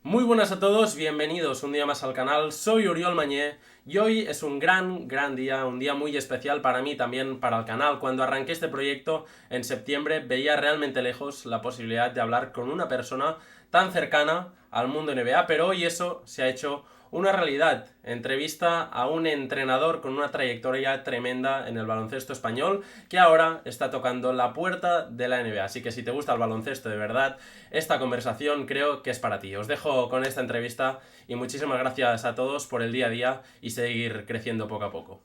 Muy buenas a todos, bienvenidos un día más al canal, soy Oriol Mañé y hoy es un gran día, un día muy especial para mí, también para el canal. Cuando arranqué este proyecto en septiembre veía realmente lejos la posibilidad de hablar con una persona tan cercana al mundo NBA, pero hoy eso se ha hecho una realidad. Entrevista a un entrenador con una trayectoria tremenda en el baloncesto español que ahora está tocando la puerta de la NBA. Así que si te gusta el baloncesto de verdad, esta conversación creo que es para ti. Os dejo con esta entrevista y muchísimas gracias a todos por el día a día y seguir creciendo poco a poco.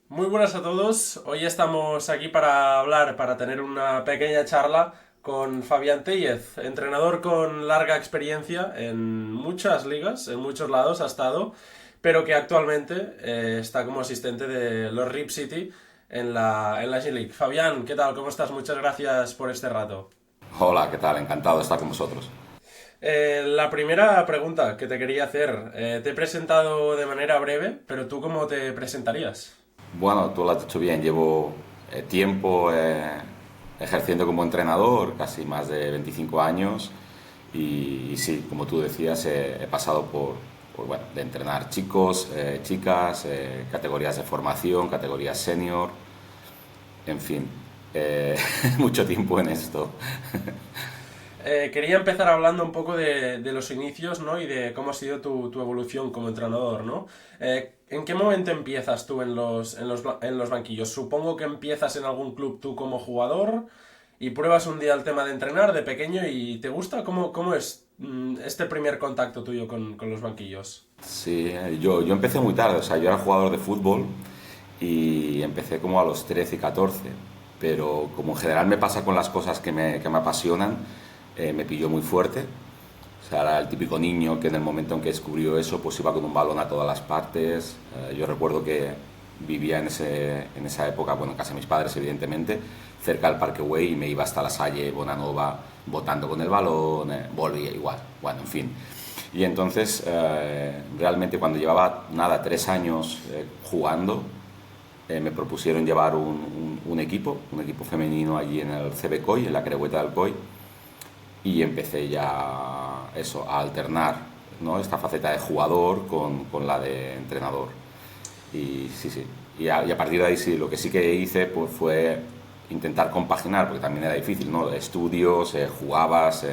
Muy buenas a todos, hoy estamos aquí para hablar, para tener una pequeña charla con Fabián Téllez, entrenador con larga experiencia en muchas ligas, en muchos lados ha estado, pero que actualmente está como asistente de los Rip City en la G-League. Fabián, ¿qué tal? ¿Cómo estás? Muchas gracias por este rato. Hola, ¿qué tal? Encantado de estar con vosotros. La primera pregunta que te quería hacer, te he presentado de manera breve, pero ¿tú cómo te presentarías? Bueno, tú lo has dicho bien, llevo tiempo ejerciendo como entrenador, casi más de 25 años, y sí, como tú decías, he pasado bueno, de entrenar chicos, chicas, categorías de formación, categorías senior, en fin, mucho tiempo en esto. Quería empezar hablando un poco de los inicios, ¿no? Y de cómo ha sido tu evolución como entrenador, ¿no? ¿En qué momento empiezas tú en los banquillos? Supongo que empiezas en algún club tú como jugador y pruebas un día el tema de entrenar de pequeño y ¿te gusta? ¿Cómo es este primer contacto tuyo con los banquillos? Sí, yo empecé muy tarde, o sea, yo era jugador de fútbol y empecé como a los 13 y 14, pero como en general me pasa con las cosas que me apasionan, me pilló muy fuerte. O sea, era el típico niño que en el momento en que descubrió eso, pues iba con un balón a todas las partes. Yo recuerdo que vivía en esa época, bueno, en casa de mis padres, evidentemente, cerca del Parque Güell, y me iba hasta la Salle, Bonanova, botando con el balón, volvía igual, bueno, en fin. Y entonces, realmente cuando llevaba, nada, 3 años jugando, me propusieron llevar un equipo femenino allí en el CB Coy, en la Creueta del Coy, y empecé ya eso, a alternar, ¿no? Esta faceta de jugador con la de entrenador. Y sí, sí. Y a partir de ahí sí, lo que sí que hice pues, fue intentar compaginar, porque también era difícil, ¿no? Estudios, jugabas,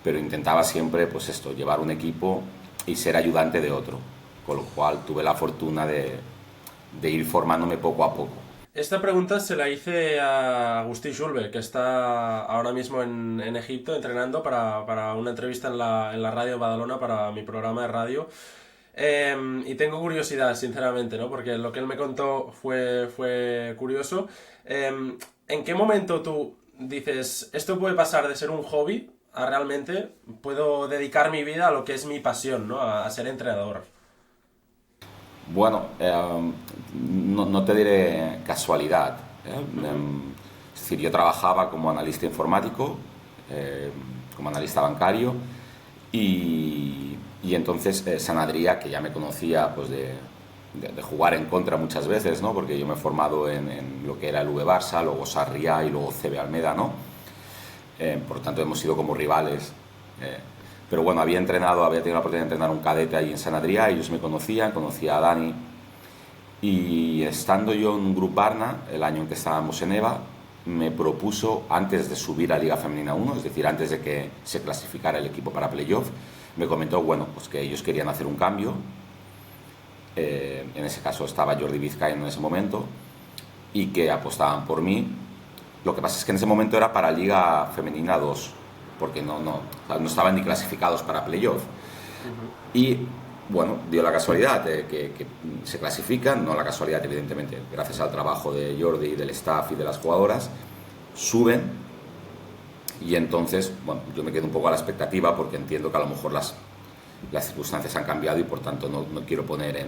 pero intentaba siempre, pues esto, llevar un equipo y ser ayudante de otro. Con lo cual tuve la fortuna de ir formándome poco a poco. Esta pregunta se la hice a Agustí Julve, que está ahora mismo en Egipto entrenando para una entrevista en la radio de Badalona para mi programa de radio. Y tengo curiosidad, sinceramente, ¿no? Porque lo que él me contó fue curioso. ¿En qué momento tú dices, esto puede pasar de ser un hobby a realmente puedo dedicar mi vida a lo que es mi pasión, ¿no? A ser entrenador? Bueno, no te diré casualidad. Es decir, yo trabajaba como analista informático, eh, como analista bancario, y entonces Sanadría, que ya me conocía pues de jugar en contra muchas veces, ¿no? Porque yo me he formado en lo que era el V Barça, luego Sarriá y luego CB Almeda, ¿no? Por lo tanto hemos sido como rivales. eh, pero bueno, había tenido la oportunidad de entrenar un cadete ahí en San Adrià, ellos me conocían, conocía a Dani, y estando yo en Grup Barna, el año en que estábamos en EVA, me propuso, antes de subir a Liga Femenina 1, es decir, antes de que se clasificara el equipo para playoff, me comentó, bueno, pues que ellos querían hacer un cambio. En ese caso estaba Jordi Vizcaíno en ese momento, y que apostaban por mí. Lo que pasa es que en ese momento era para Liga Femenina 2, porque no estaban ni clasificados para playoff. Y bueno, dio la casualidad de que se clasifican, no la casualidad evidentemente, gracias al trabajo de Jordi, del staff y de las jugadoras, suben, y entonces, bueno, yo me quedo un poco a la expectativa porque entiendo que a lo mejor las circunstancias han cambiado y por tanto no quiero poner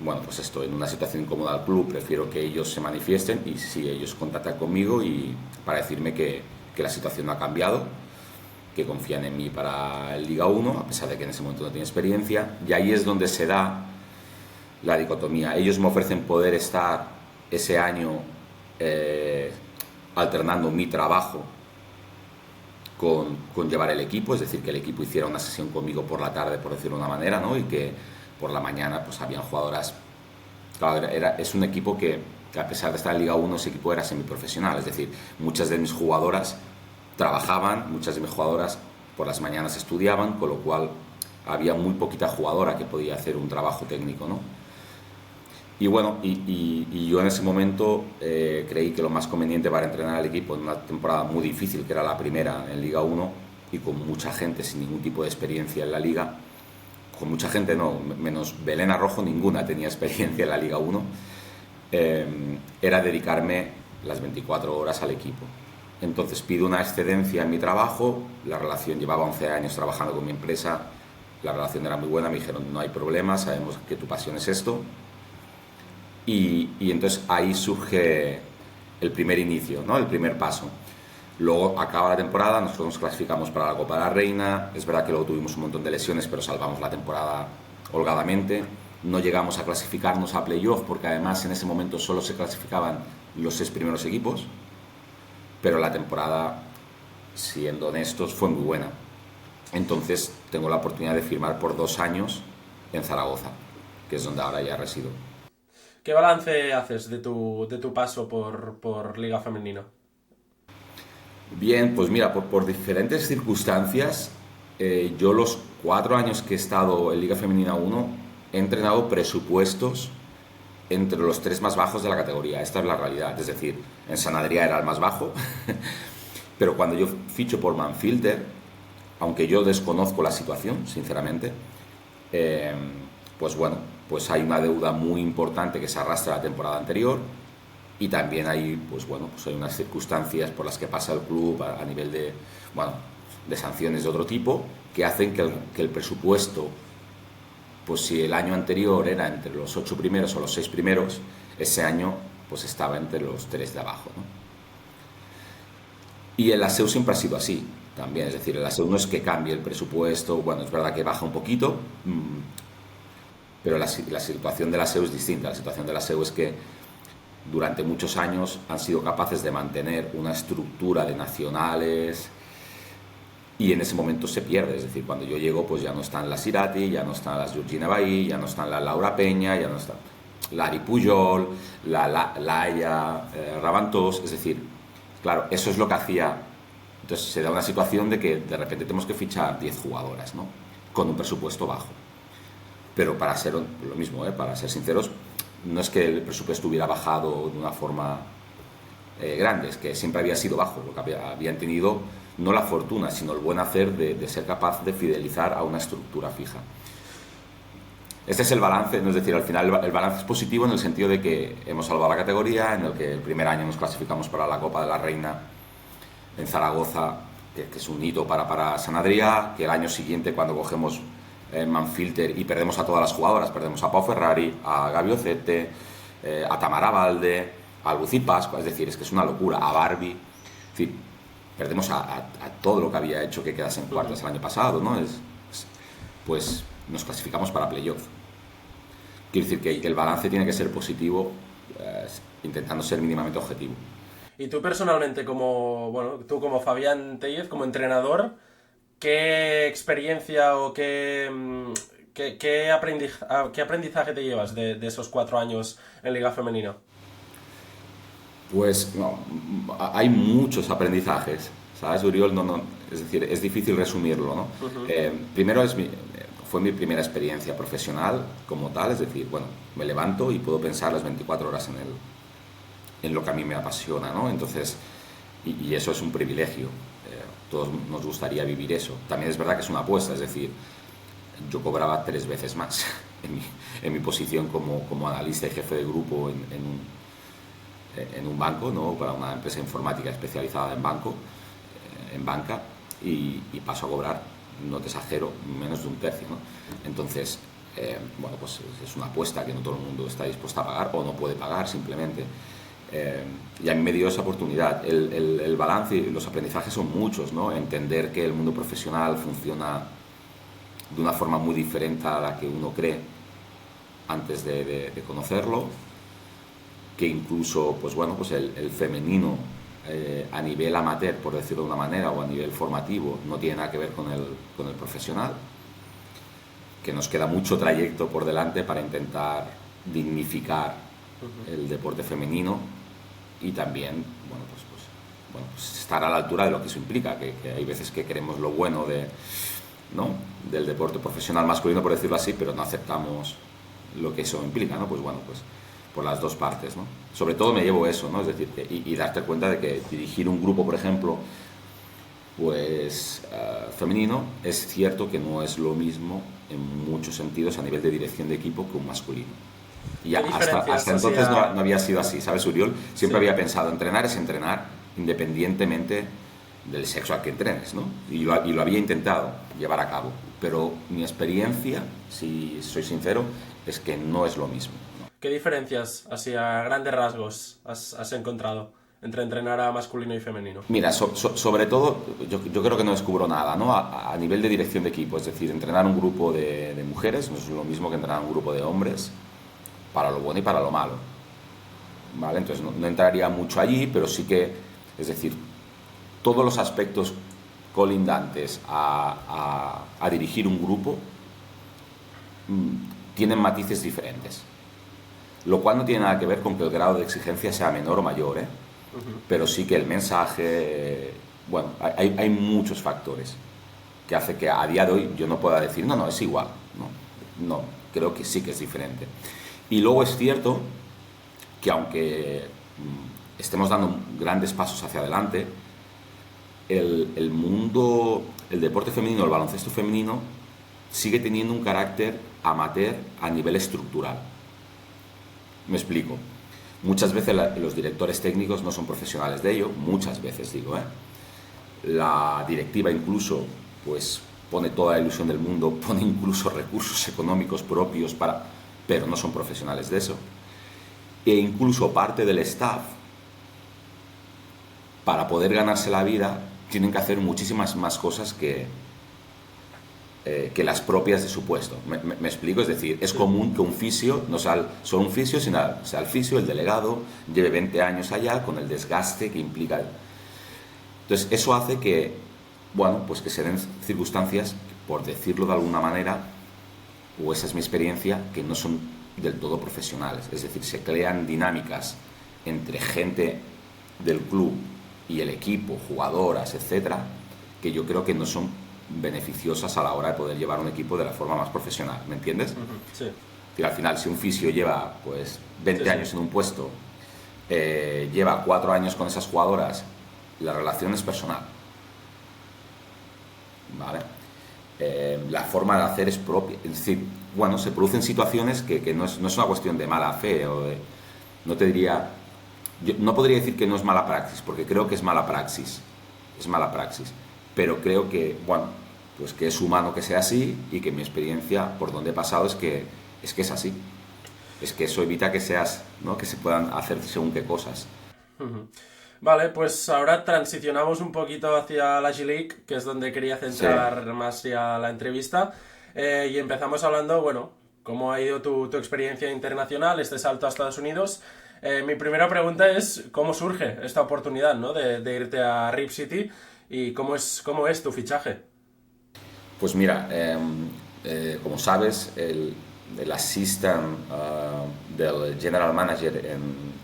bueno, pues esto, en una situación incómoda al club. Prefiero que ellos se manifiesten y si ellos contactan conmigo y para decirme que la situación no ha cambiado, que confían en mí para el Liga 1, a pesar de que en ese momento no tiene experiencia, y ahí es donde se da la dicotomía. Ellos me ofrecen poder estar ese año alternando mi trabajo con llevar el equipo, es decir, que el equipo hiciera una sesión conmigo por la tarde, por decirlo de una manera, ¿no? Y que por la mañana pues habían jugadoras. Claro, es un equipo que a pesar de estar en Liga 1, ese equipo era semiprofesional, es decir, muchas de mis jugadoras trabajaban, muchas de mis jugadoras por las mañanas estudiaban, con lo cual había muy poquita jugadora que podía hacer un trabajo técnico, ¿no? Y bueno, y yo en ese momento creí que lo más conveniente para entrenar al equipo en una temporada muy difícil, que era la primera en Liga 1, y con mucha gente sin ningún tipo de experiencia en la Liga, con mucha gente no, menos Belén Arrojo, ninguna tenía experiencia en la Liga 1, era dedicarme las 24 horas al equipo. Entonces pido una excedencia en mi trabajo, la relación, llevaba 11 años trabajando con mi empresa, la relación era muy buena, me dijeron no hay problema, sabemos que tu pasión es esto. Y entonces ahí surge el primer inicio, ¿no? El primer paso. Luego acaba la temporada, nosotros nos clasificamos para la Copa de la Reina, es verdad que luego tuvimos un montón de lesiones, pero salvamos la temporada holgadamente. No llegamos a clasificarnos a playoff porque además en ese momento solo se clasificaban los 6 primeros equipos, pero la temporada, siendo honestos, fue muy buena. Entonces tengo la oportunidad de firmar por 2 años en Zaragoza, que es donde ahora ya resido. ¿Qué balance haces de tu paso por Liga Femenina? Bien, pues mira, por diferentes circunstancias, yo los 4 años que he estado en Liga Femenina 1 he entrenado presupuestos entre los 3 más bajos de la categoría. Esta es la realidad, es decir, en San Adrià era el más bajo, pero cuando yo ficho por Manfilter, aunque yo desconozco la situación, sinceramente, pues bueno, pues hay una deuda muy importante que se arrastra a la temporada anterior y también hay, pues bueno, pues hay unas circunstancias por las que pasa el club a nivel de, bueno, de sanciones de otro tipo que hacen que el presupuesto, pues si el año anterior era entre los 8 primeros o los 6 primeros, ese año pues estaba entre los 3 de abajo, ¿no? Y el ASEU siempre ha sido así también, es decir, el ASEU no es que cambie el presupuesto, bueno, es verdad que baja un poquito, pero la situación de la SEU es distinta. La situación de la SEU es que durante muchos años han sido capaces de mantener una estructura de nacionales y en ese momento se pierde. Es decir, cuando yo llego pues ya no están las Irati, ya no están las Georgina Bahí, ya no están la Laura Peña, ya no están la Ari Pujol, la Aya Ravantós. Es decir, claro, eso es lo que hacía. Entonces se da una situación de que de repente tenemos que fichar 10 jugadoras, ¿no? Con un presupuesto bajo. Pero para ser lo mismo, para ser sinceros, no es que el presupuesto hubiera bajado de una forma grande, es que siempre había sido bajo, porque habían tenido no la fortuna, sino el buen hacer de ser capaz de fidelizar a una estructura fija. Este es el balance, ¿no? Es decir, al final el balance es positivo en el sentido de que hemos salvado la categoría, en el que el primer año nos clasificamos para la Copa de la Reina en Zaragoza, que es un hito para San Adrià, que el año siguiente cuando cogemos Manfilter y perdemos a todas las jugadoras, perdemos a Pau Ferrari, a Gabi Ocete, a Tamara Valde, a Lucy Pascua, es decir, es que es una locura, a Barbie, es decir, perdemos a todo lo que había hecho que quedase en cuartas el año pasado, ¿no? Pues nos clasificamos para playoff. Quiero decir que el balance tiene que ser positivo, intentando ser mínimamente objetivo. Y tú personalmente, tú como Fabián Tellez, como entrenador, ¿qué experiencia o qué aprendizaje te llevas de esos 4 años en Liga Femenina? Pues no, hay muchos aprendizajes, ¿sabes, Uriol? Es decir, es difícil resumirlo, ¿no? Primero fue mi primera experiencia profesional como tal, es decir, bueno, me levanto y puedo pensar las 24 horas en lo que a mí me apasiona, ¿no? Entonces, y eso es un privilegio. Todos nos gustaría vivir eso. También es verdad que es una apuesta, es decir, yo cobraba 3 veces más en mi posición como analista y jefe de grupo en un banco, ¿no? Para una empresa informática especializada en banca, y paso a cobrar, no te exagero, menos de un tercio, ¿no? Entonces, bueno, pues es una apuesta que no todo el mundo está dispuesto a pagar o no puede pagar simplemente. Y a mí me dio esa oportunidad. El balance y los aprendizajes son muchos, ¿no? Entender que el mundo profesional funciona de una forma muy diferente a la que uno cree antes de conocerlo. que incluso pues bueno, pues el femenino a nivel amateur, por decirlo de una manera, o a nivel formativo, no tiene nada que ver con el profesional, que nos queda mucho trayecto por delante para intentar dignificar el deporte femenino y también pues estar a la altura de lo que eso implica, que hay veces que queremos lo bueno ¿no? del deporte profesional masculino, por decirlo así, pero no aceptamos lo que eso implica, ¿no? Pues bueno, pues por las dos partes, ¿no? Sobre todo me llevo eso, ¿no? Es decir, y darte cuenta de que dirigir un grupo, por ejemplo, pues femenino, es cierto que no es lo mismo en muchos sentidos a nivel de dirección de equipo que un masculino. Y hasta entonces no había sido así, ¿sabes, Uriol? Siempre había pensado, entrenar es entrenar independientemente del sexo al que entrenes, ¿no? Y lo había intentado llevar a cabo, pero mi experiencia, si soy sincero, es que no es lo mismo, ¿no? ¿Qué diferencias, así a grandes rasgos, has encontrado entre entrenar a masculino y femenino? Mira, sobre todo, yo creo que no descubro nada, ¿no? A nivel de dirección de equipo, es decir, entrenar un grupo de mujeres no es lo mismo que entrenar un grupo de hombres, para lo bueno y para lo malo, ¿vale? Entonces no entraría mucho allí, pero sí que, es decir, todos los aspectos colindantes a dirigir un grupo tienen matices diferentes, lo cual no tiene nada que ver con que el grado de exigencia sea menor o mayor, ¿eh? Pero sí que el mensaje, bueno, hay muchos factores que hace que a día de hoy yo no pueda decir, no, es igual, no, creo que sí que es diferente. Y luego es cierto que aunque estemos dando grandes pasos hacia adelante, el mundo, el deporte femenino, el baloncesto femenino, sigue teniendo un carácter amateur a nivel estructural. Me explico. Muchas veces los directores técnicos no son profesionales de ello, muchas veces digo, ¿eh? La directiva incluso pues pone toda la ilusión del mundo, pone incluso recursos económicos propios pero no son profesionales de eso. E incluso parte del staff, para poder ganarse la vida, tienen que hacer muchísimas más cosas que las propias de su puesto. ¿Me explico? Es decir, es común que un fisio no sea solo un fisio, sino sea el fisio, el delegado, lleve 20 años allá con el desgaste que implica. Entonces, eso hace que, bueno, pues que se den circunstancias, por decirlo de alguna manera, o esa es mi experiencia, que no son del todo profesionales. Es decir, se crean dinámicas entre gente del club y el equipo, jugadoras, etcétera, que yo creo que no son beneficiosas a la hora de poder llevar un equipo de la forma más profesional, ¿me entiendes? Sí. Y al final, si un fisio lleva pues 20 años en un puesto, lleva 4 años con esas jugadoras, la relación es personal, ¿vale? La forma de hacer es propia, es decir, bueno, se producen situaciones que no es una cuestión de mala fe o de, no te diría, yo no podría decir que no es mala praxis, porque creo que es mala praxis, pero creo que, bueno, pues que es humano que sea así y que mi experiencia por donde he pasado es que es así. Es que eso evita que seas, ¿no? Que se puedan hacer según qué cosas. Vale, pues ahora transicionamos un poquito hacia la G-League, que es donde quería centrar más ya la entrevista, y empezamos hablando, bueno, cómo ha ido tu experiencia internacional, este salto a Estados Unidos. Mi primera pregunta es, ¿cómo surge esta oportunidad, ¿no? de irte a Rip City y cómo es tu fichaje? Pues mira, como sabes, el assistant del general manager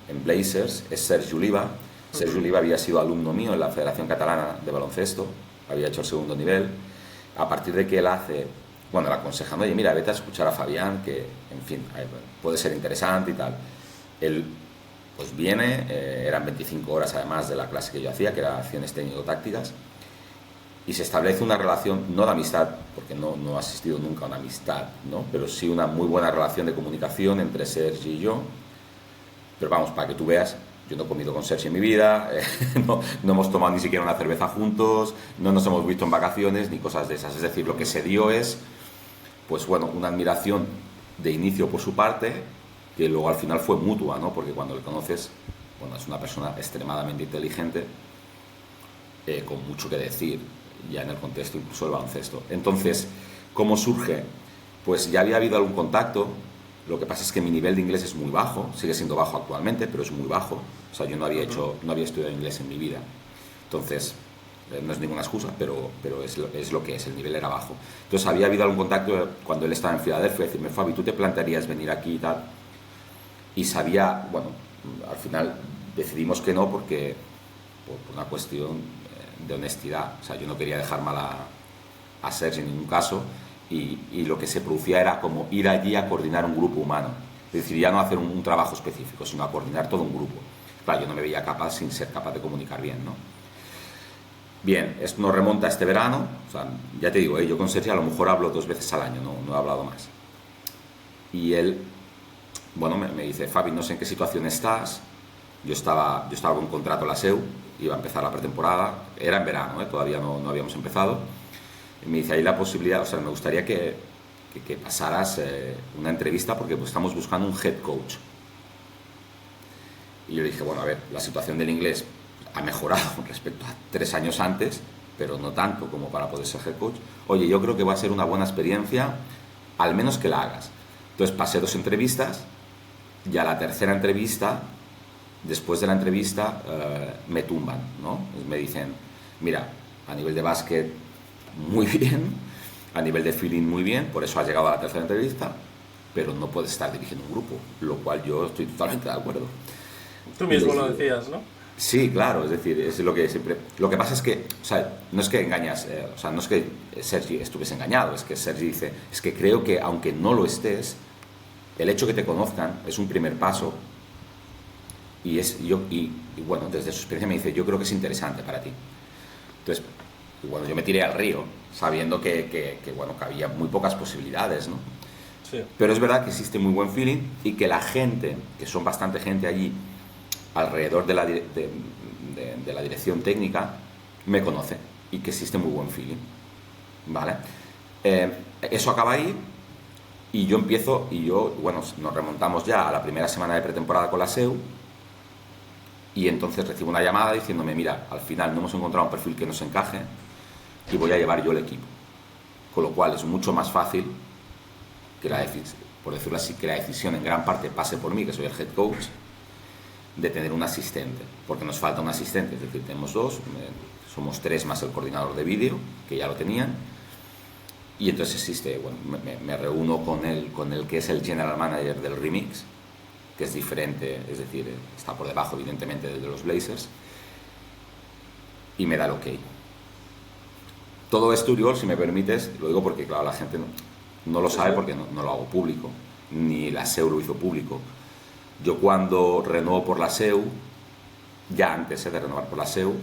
en Blazers es Sergi Oliva. Sergi Oliva había sido alumno mío en la Federación Catalana de Baloncesto, había hecho el segundo nivel. A partir de que él le aconsejan, oye, mira, vete a escuchar a Fabián, que, en fin, puede ser interesante y tal. Él, pues viene, eran 25 horas además de la clase que yo hacía, que era acciones técnico-tácticas, y se establece una relación, no de amistad, porque no he asistido nunca a una amistad, ¿no? Pero sí una muy buena relación de comunicación entre Sergi y yo. Pero vamos, para que tú veas, yo no he comido con Sergi en mi vida, no hemos tomado ni siquiera una cerveza juntos, no nos hemos visto en vacaciones, ni cosas de esas. Es decir, lo que se dio es, pues bueno, una admiración de inicio por su parte, que luego al final fue mutua, ¿no? Porque cuando le conoces, bueno, es una persona extremadamente inteligente, con mucho que decir, ya en el contexto incluso del baloncesto. Entonces, ¿cómo surge? Pues ya había habido algún contacto Lo que pasa es que mi nivel de inglés es muy bajo, sigue siendo bajo actualmente, pero es muy bajo. O sea, yo no había estudiado inglés en mi vida. Entonces, no es ninguna excusa, pero es lo que es, el nivel era bajo. Entonces, había habido algún contacto cuando él estaba en Filadelfia, decirme, Fabi, ¿tú te plantearías venir aquí y tal? Y sabía, bueno, al final decidimos que no porque por una cuestión de honestidad. O sea, yo no quería dejar mal a Sergi en ningún caso. Y lo que se producía era como ir allí a coordinar un grupo humano. Es decir, ya no hacer un trabajo específico, sino a coordinar todo un grupo. Claro, yo no me veía capaz sin ser capaz de comunicar bien, ¿no? Bien, esto nos remonta a este verano. O sea, ya te digo, yo con Sergi a lo mejor hablo 2 veces al año, no he hablado más. Y él, bueno, me dice, Fabi, no sé en qué situación estás. Yo estaba con un contrato en la SEU, iba a empezar la pretemporada, era en verano, todavía no habíamos empezado. Y me dice, hay la posibilidad, o sea, me gustaría que pasaras una entrevista porque pues, estamos buscando un head coach. Y yo le dije, bueno, a ver, la situación del inglés ha mejorado respecto a 3 años antes, pero no tanto como para poder ser head coach. Oye, yo creo que va a ser una buena experiencia, al menos que la hagas. Entonces pasé 2 entrevistas y a la tercera entrevista, después de la entrevista, me tumban, ¿no? Me dicen, mira, a nivel de básquet muy bien, a nivel de feeling muy bien, por eso has llegado a la tercera entrevista, pero no puedes estar dirigiendo un grupo, lo cual yo estoy totalmente de acuerdo. Tú mismo lo decías, ¿no? Sí, claro, es decir, es lo que siempre... Lo que pasa es que, o sea, no es que engañas, o sea, no es que Sergi estuviese engañado, es que Sergi dice, es que creo que aunque no lo estés, el hecho que te conozcan es un primer paso y bueno, desde su experiencia me dice, yo creo que es interesante para ti. Entonces, bueno, yo me tiré al río, sabiendo que había muy pocas posibilidades, ¿no? Sí. Pero es verdad que existe muy buen feeling y que la gente, que son bastante gente allí, alrededor de la dirección técnica, me conoce y que existe muy buen feeling, ¿vale? Eso acaba ahí y yo empiezo, bueno, nos remontamos ya a la primera semana de pretemporada con la SEU y entonces recibo una llamada diciéndome, mira, al final no hemos encontrado un perfil que nos encaje y voy a llevar yo el equipo, con lo cual es mucho más fácil que por decirlo así, que la decisión en gran parte pase por mí, que soy el head coach, de tener un asistente, porque nos falta un asistente, es decir, tenemos 2, somos 3 más el coordinador de vídeo, que ya lo tenían, y entonces existe, bueno, me reúno con el que es el general manager del Remix, que es diferente, es decir, está por debajo evidentemente de los Blazers, y me da el ok. Todo esto, Uriol, si me permites, lo digo porque claro, la gente no lo sabe porque no lo hago público, ni la SEU lo hizo público. Yo cuando renuevo por la SEU, ya antes de renovar por la SEU,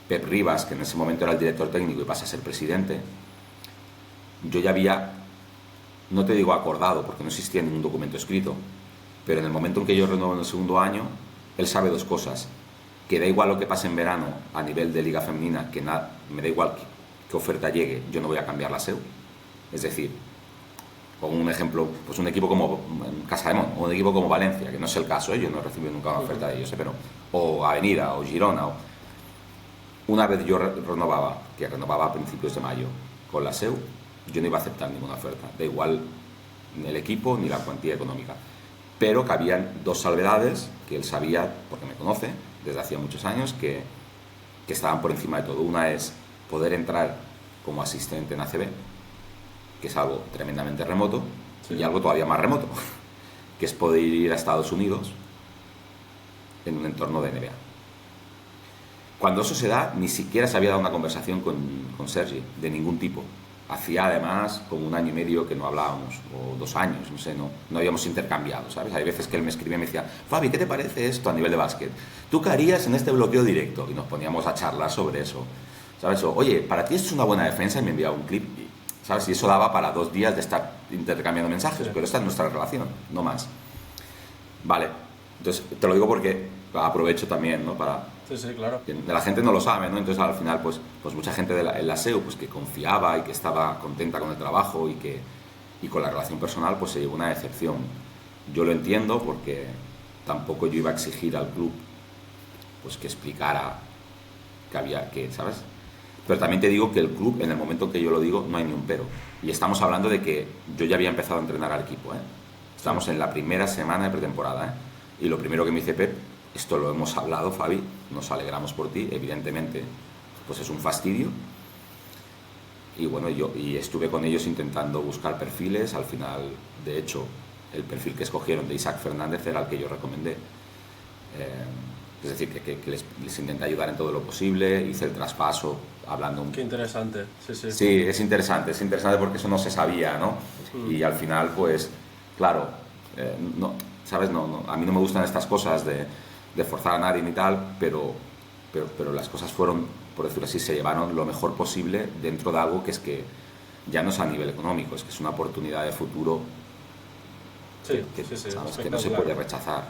Pep Rivas, que en ese momento era el director técnico y pasa a ser presidente, yo ya había, no te digo acordado porque no existía ningún documento escrito, pero en el momento en que yo renuevo en el segundo año, él sabe 2 cosas, que da igual lo que pase en verano a nivel de liga femenina, que me da igual qué oferta llegue, yo no voy a cambiar la SEU. Es decir, pongo un ejemplo, pues un equipo como Casademont o un equipo como Valencia, que no es el caso, yo no he recibido nunca una oferta de ellos, pero o Avenida o Girona. Una vez yo renovaba a principios de mayo con la SEU, yo no iba a aceptar ninguna oferta, da igual ni el equipo ni la cuantía económica. Pero que habían 2 salvedades que él sabía, porque me conoce desde hacía muchos años, que estaban por encima de todo. Una es poder entrar como asistente en ACB, que es algo tremendamente remoto, sí, y algo todavía más remoto, que es poder ir a Estados Unidos en un entorno de NBA. Cuando eso se da, ni siquiera se había dado una conversación con Sergi, de ningún tipo. Hacía además como 1 año y medio que no hablábamos, o 2 años, no sé, no habíamos intercambiado, ¿sabes? Hay veces que él me escribía y me decía, Fabi, ¿qué te parece esto a nivel de básquet? ¿Tú qué harías en este bloqueo directo? Y nos poníamos a charlar sobre eso, ¿sabes? Oye, ¿para ti esto es una buena defensa? Y me enviaba un clip, ¿sabes? Y eso daba para 2 días de estar intercambiando mensajes, sí, pero esta es nuestra relación, no más. Vale, entonces te lo digo porque aprovecho también, ¿no? Para... Sí, claro. La gente no lo sabe, ¿no? Entonces al final, pues mucha gente en la SEU, pues que confiaba y que estaba contenta con el trabajo y con la relación personal, pues se llevó una decepción. Yo lo entiendo porque tampoco yo iba a exigir al club, pues que explicara que había que, ¿sabes? Pero también te digo que el club, en el momento que yo lo digo, no hay ni un pero. Y estamos hablando de que yo ya había empezado a entrenar al equipo, ¿eh? Estamos en la primera semana de pretemporada, ¿eh? Y lo primero que me dice Pep, esto lo hemos hablado, Fabi, nos alegramos por ti, evidentemente, pues es un fastidio. Y bueno, yo estuve con ellos intentando buscar perfiles, al final, de hecho, el perfil que escogieron de Isaac Fernández era el que yo recomendé. Es decir, que les intenté ayudar en todo lo posible, hice el traspaso hablando... Qué interesante, sí, sí. Sí, es interesante porque eso no se sabía, ¿no? Y al final, pues, claro, no, ¿sabes? A mí no me gustan estas cosas de forzar a nadie ni tal, pero las cosas fueron, por decirlo así, se llevaron lo mejor posible dentro de algo que es que ya no es a nivel económico, es que es una oportunidad de futuro que no se puede rechazar.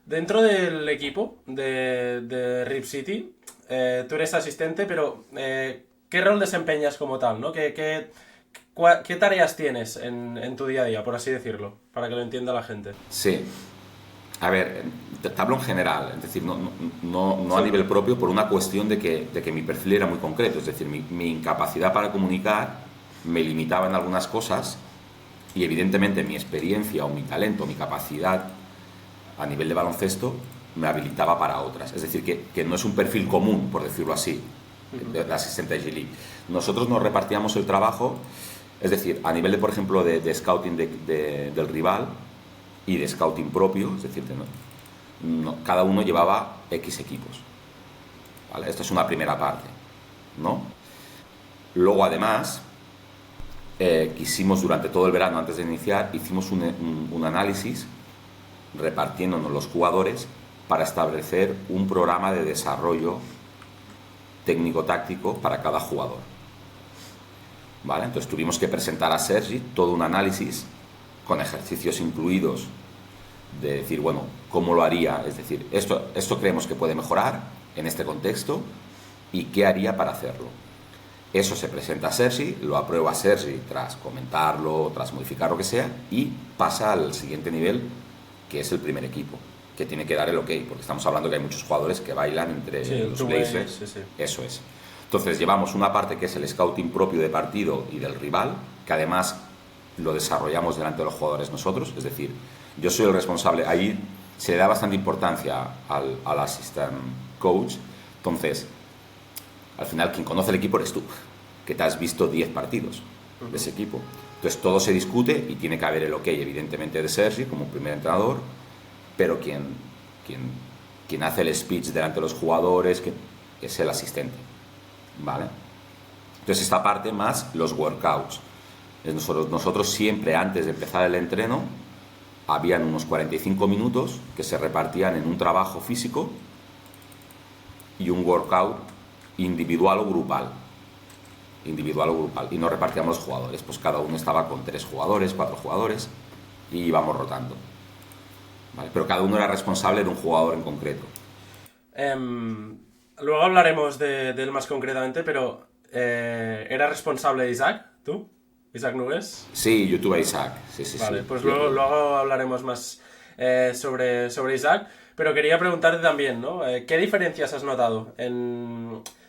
Dentro del equipo de Rip City, tú eres asistente, pero ¿qué rol desempeñas como tal, ¿no? ¿Qué tareas tienes en tu día a día, por así decirlo, para que lo entienda la gente? Sí. A ver, te hablo en general, es decir, no a nivel propio, por una cuestión de que mi perfil era muy concreto, es decir, mi incapacidad para comunicar me limitaba en algunas cosas y evidentemente mi experiencia o mi talento, mi capacidad a nivel de baloncesto me habilitaba para otras. Es decir, que no es un perfil común, por decirlo así, de asistente de G-League. Nosotros nos repartíamos el trabajo, es decir, a nivel de, por ejemplo, de scouting del rival y de scouting propio, es decir, cada uno llevaba X equipos. ¿Vale? Esto es una primera parte, ¿no? Luego, además, quisimos durante todo el verano, antes de iniciar, hicimos un análisis repartiéndonos los jugadores para establecer un programa de desarrollo técnico-táctico para cada jugador. ¿Vale? Entonces tuvimos que presentar a Sergi todo un análisis con ejercicios incluidos de decir, bueno, ¿cómo lo haría? Es decir, esto creemos que puede mejorar en este contexto y qué haría para hacerlo. Eso se presenta a Sergi, lo aprueba Sergi tras comentarlo, tras modificar lo que sea y pasa al siguiente nivel, que es el primer equipo, que tiene que dar el ok, porque estamos hablando que hay muchos jugadores que bailan entre los Blazers. Sí. Eso es. Entonces llevamos una parte que es el scouting propio de partido y del rival, que además lo desarrollamos delante de los jugadores nosotros, es decir, yo soy el responsable, ahí se le da bastante importancia al assistant coach, entonces al final quien conoce el equipo eres tú, que te has visto 10 partidos de ese equipo. Entonces todo se discute y tiene que haber el ok, evidentemente, de Sergi como primer entrenador, pero quien hace el speech delante de los jugadores que es el asistente, ¿vale? Entonces esta parte más los workouts. Nosotros siempre antes de empezar el entreno habían unos 45 minutos que se repartían en un trabajo físico y un workout individual o grupal. Y nos repartíamos los jugadores, pues cada uno estaba con 3 jugadores, 4 jugadores y íbamos rotando, ¿vale? Pero cada uno era responsable de un jugador en concreto. Luego hablaremos de él más concretamente, pero ¿era responsable de Isaac, tú? ¿Isaac Nugues? Sí, yo tuve a Isaac, sí. Vale, pues luego hablaremos más sobre Isaac, pero quería preguntarte también, ¿no? ¿Qué diferencias has notado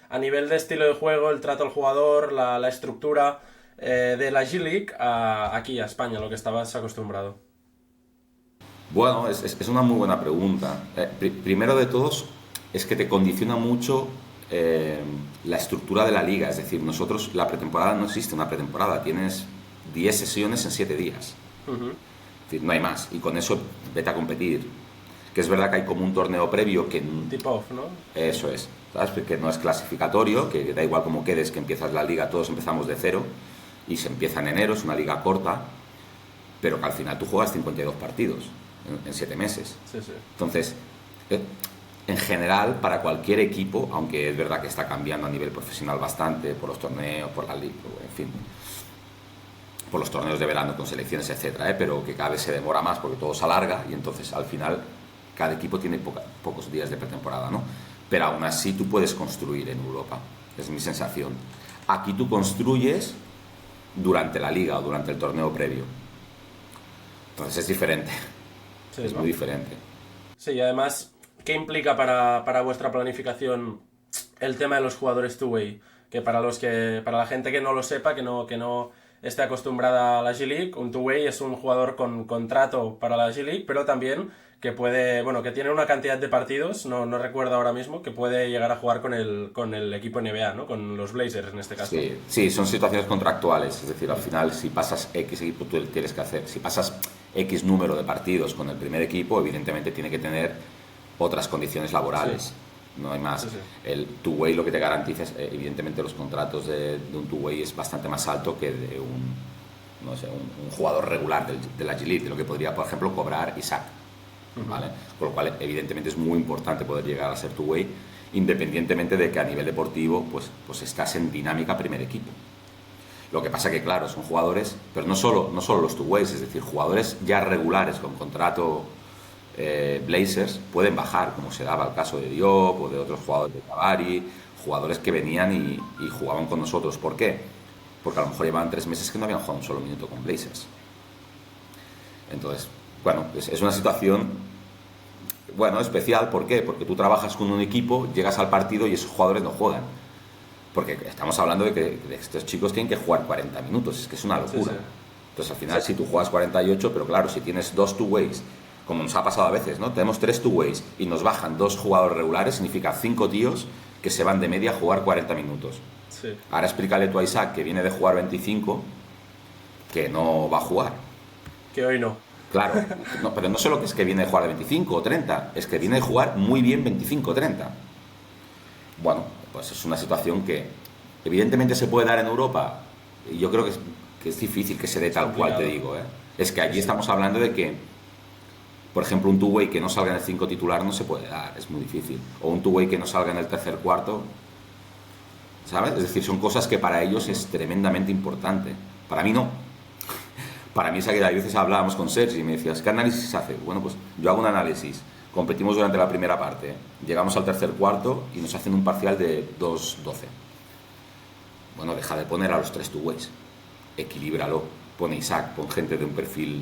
a nivel de estilo de juego, el trato al jugador, la estructura de la G-League aquí a España, lo que estabas acostumbrado? Bueno, es una muy buena pregunta. Primero de todos, es que te condiciona mucho la estructura de la liga. Es decir, nosotros, la pretemporada no existe una pretemporada, tienes 10 sesiones en 7 días. Es decir, no hay más. Y con eso vete a competir. Que es verdad que hay como un torneo previo que... Tip-off, ¿no? Eso es. ¿Sabes? Que no es clasificatorio, que da igual cómo quedes, que empiezas la liga, todos empezamos de cero y se empieza en enero, es una liga corta, pero que al final tú juegas 52 partidos en 7 meses. Sí. Entonces, en general, para cualquier equipo, aunque es verdad que está cambiando a nivel profesional bastante por los torneos, por la liga, en fin, por los torneos de verano con selecciones, etcétera, pero que cada vez se demora más porque todo se alarga y entonces al final cada equipo tiene pocos días de pretemporada, ¿no? Pero aún así tú puedes construir en Europa, es mi sensación. Aquí tú construyes durante la liga o durante el torneo previo. Entonces es diferente, es muy diferente. Sí, y además, ¿qué implica para vuestra planificación el tema de los jugadores two-way? Que para la gente que no lo sepa, que no esté acostumbrada a la G-League. Un two-way es un jugador con contrato para la G-League, pero también que puede, bueno, que tiene una cantidad de partidos, no recuerdo ahora mismo, que puede llegar a jugar con el equipo NBA, ¿no? Con los Blazers en este caso. Sí, sí, son situaciones contractuales, es decir, al final si pasas X equipo tú tienes que hacer, si pasas X número de partidos con el primer equipo, evidentemente tiene que tener otras condiciones laborales. Sí. No hay más. Sí, sí. El two-way lo que te garantiza es, evidentemente, los contratos de un two-way es bastante más alto que de un jugador regular de la G-League, de lo que podría, por ejemplo, cobrar Isaac. ¿Vale? Con lo cual, evidentemente, es muy importante poder llegar a ser two-way, independientemente de que a nivel deportivo pues estás en dinámica primer equipo. Lo que pasa que, claro, son jugadores, pero no solo los two-ways, es decir, jugadores ya regulares con contrato Blazers pueden bajar, como se daba el caso de Diop o de otros jugadores de Jabari, jugadores que venían y jugaban con nosotros. ¿Por qué? Porque a lo mejor llevaban 3 meses que no habían jugado un solo minuto con Blazers. Entonces, bueno, es una situación, bueno, especial. ¿Por qué? Porque tú trabajas con un equipo, llegas al partido y esos jugadores no juegan. Porque estamos hablando de que estos chicos tienen que jugar 40 minutos, es que es una locura. Sí, sí. Entonces, al final, sí, si tú juegas 48, pero claro, si tienes 2 two-ways, como nos ha pasado a veces, ¿no? Tenemos 3 two-ways y nos bajan 2 jugadores regulares, significa 5 tíos que se van de media a jugar 40 minutos. Sí. Ahora explícale tú a Isaac, que viene de jugar 25, que no va a jugar. Que hoy no. Claro, no, pero no solo que es que viene de jugar de 25 o 30, es que viene de jugar muy bien 25 o 30. Bueno, pues es una situación que evidentemente se puede dar en Europa, y yo creo que es difícil que se dé tal cual, te digo, ¿eh? Es que allí estamos hablando de que, por ejemplo, un two-way que no salga en el 5 titular no se puede dar, es muy difícil. O un two-way que no salga en el tercer cuarto, ¿sabes? Es decir, son cosas que para ellos es tremendamente importante. Para mí no. Para mí es que a veces hablábamos con Sergi y me decías, ¿qué análisis hace? Bueno, pues yo hago un análisis. Competimos durante la primera parte, llegamos al tercer cuarto y nos hacen un parcial de 2-12. Bueno, deja de poner a los 3 two-ways. Equilíbralo. Pone Isaac, pon gente de un perfil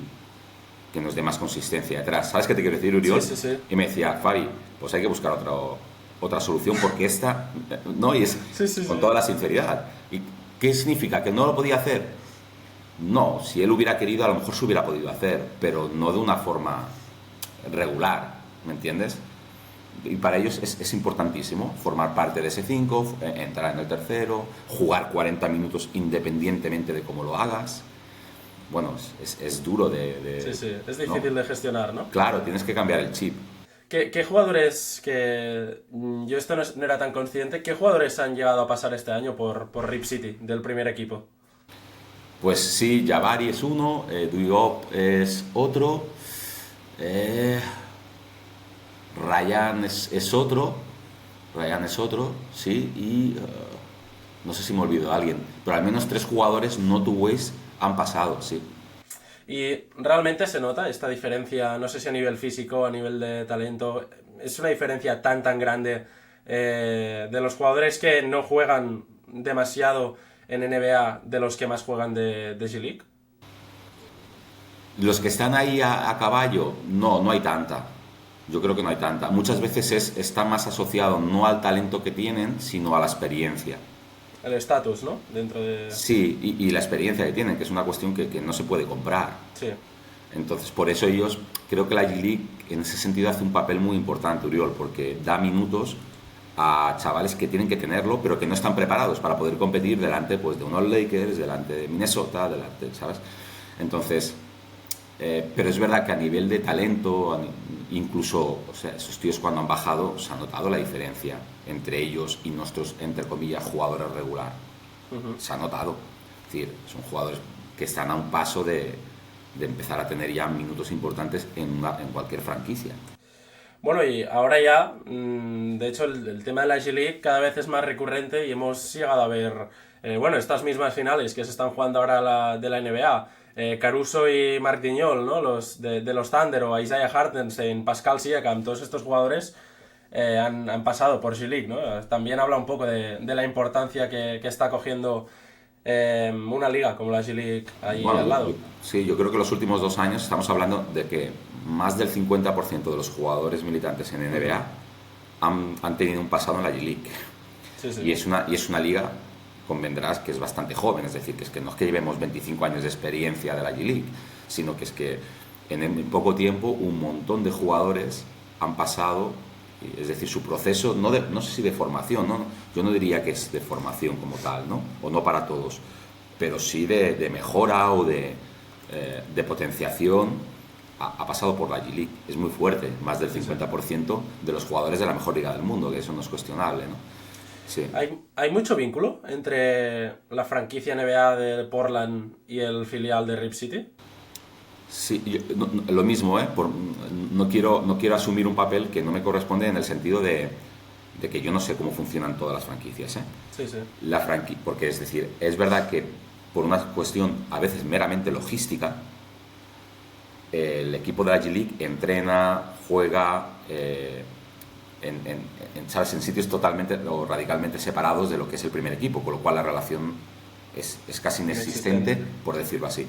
que nos dé más consistencia detrás. ¿Sabes qué te quiero decir, Uriol? Sí, sí, sí. Y me decía, Fabi, pues hay que buscar otra solución porque esta, no, y es con toda la sinceridad. ¿Y qué significa? ¿Que no lo podía hacer? No, si él hubiera querido a lo mejor se hubiera podido hacer, pero no de una forma regular, ¿me entiendes? Y para ellos es importantísimo formar parte de ese 5, entrar en el tercero, jugar 40 minutos independientemente de cómo lo hagas. Bueno, es duro Sí, es difícil, ¿no?, de gestionar, ¿no? Claro, tienes que cambiar el chip. ¿Qué jugadores, que yo esto no era tan consciente, qué jugadores han llegado a pasar este año por Rip City, del primer equipo? Pues sí, Jabari es uno, Diop es otro, Ryan es otro, sí, y no sé si me olvido de alguien, pero al menos 3 jugadores no two-ways han pasado, sí. Y realmente se nota esta diferencia, no sé si a nivel físico, a nivel de talento, es una diferencia tan grande de los jugadores que no juegan demasiado en NBA de los que más juegan de G-League. Los que están ahí a caballo, no hay tanta. Yo creo que no hay tanta. Muchas veces está más asociado no al talento que tienen, sino a la experiencia. El estatus, ¿no? Dentro de... Sí, y la experiencia que tienen, que es una cuestión que no se puede comprar. Sí. Entonces, por eso ellos, creo que la G-League en ese sentido hace un papel muy importante, Uriol, porque da minutos a chavales que tienen que tenerlo, pero que no están preparados para poder competir delante, pues, de unos Lakers, delante de Minnesota, delante, ¿sabes? Entonces, pero es verdad que a nivel de talento, incluso, o sea, esos tíos cuando han bajado, se ha notado la diferencia entre ellos y nuestros, entre comillas, jugadores regular. Se ha notado. Es decir, son jugadores que están a un paso de empezar a tener ya minutos importantes en cualquier franquicia. Bueno, y ahora ya, de hecho, el tema de la G-League cada vez es más recurrente y hemos llegado a ver, estas mismas finales que se están jugando ahora de la NBA. Caruso y Marc Dignol, ¿no? Los de los Thunder, o Isaiah Hartenstein, Pascal Siakam, todos estos jugadores han pasado por G-League, ¿no? También habla un poco de la importancia que está cogiendo una liga como la G-League ahí al lado. Sí, yo creo que los últimos 2 años estamos hablando de que más del 50% de los jugadores militantes en NBA han tenido un pasado en la G-League. Sí. Y es una liga convendrás que es bastante joven, es decir, que es que no es que llevemos 25 años de experiencia de la G-League, sino que es que en poco tiempo un montón de jugadores han pasado, es decir, su proceso, no sé si de formación, ¿no? Yo no diría que es de formación como tal, ¿no? O no para todos, pero sí de mejora o de potenciación, ha pasado por la G-League. Es muy fuerte, más del 50% de los jugadores de la mejor liga del mundo, que eso no es cuestionable, ¿no? Sí. ¿Hay mucho vínculo entre la franquicia NBA de Portland y el filial de Rip City? Sí, lo mismo, ¿eh? No quiero asumir un papel que no me corresponde en el sentido de que yo no sé cómo funcionan todas las franquicias, ¿eh? Sí, sí. Porque es decir, es verdad que por una cuestión a veces meramente logística, el equipo de la G-League entrena, juega ¿sabes? En sitios totalmente o radicalmente separados de lo que es el primer equipo, con lo cual la relación es casi inexistente, por decirlo así.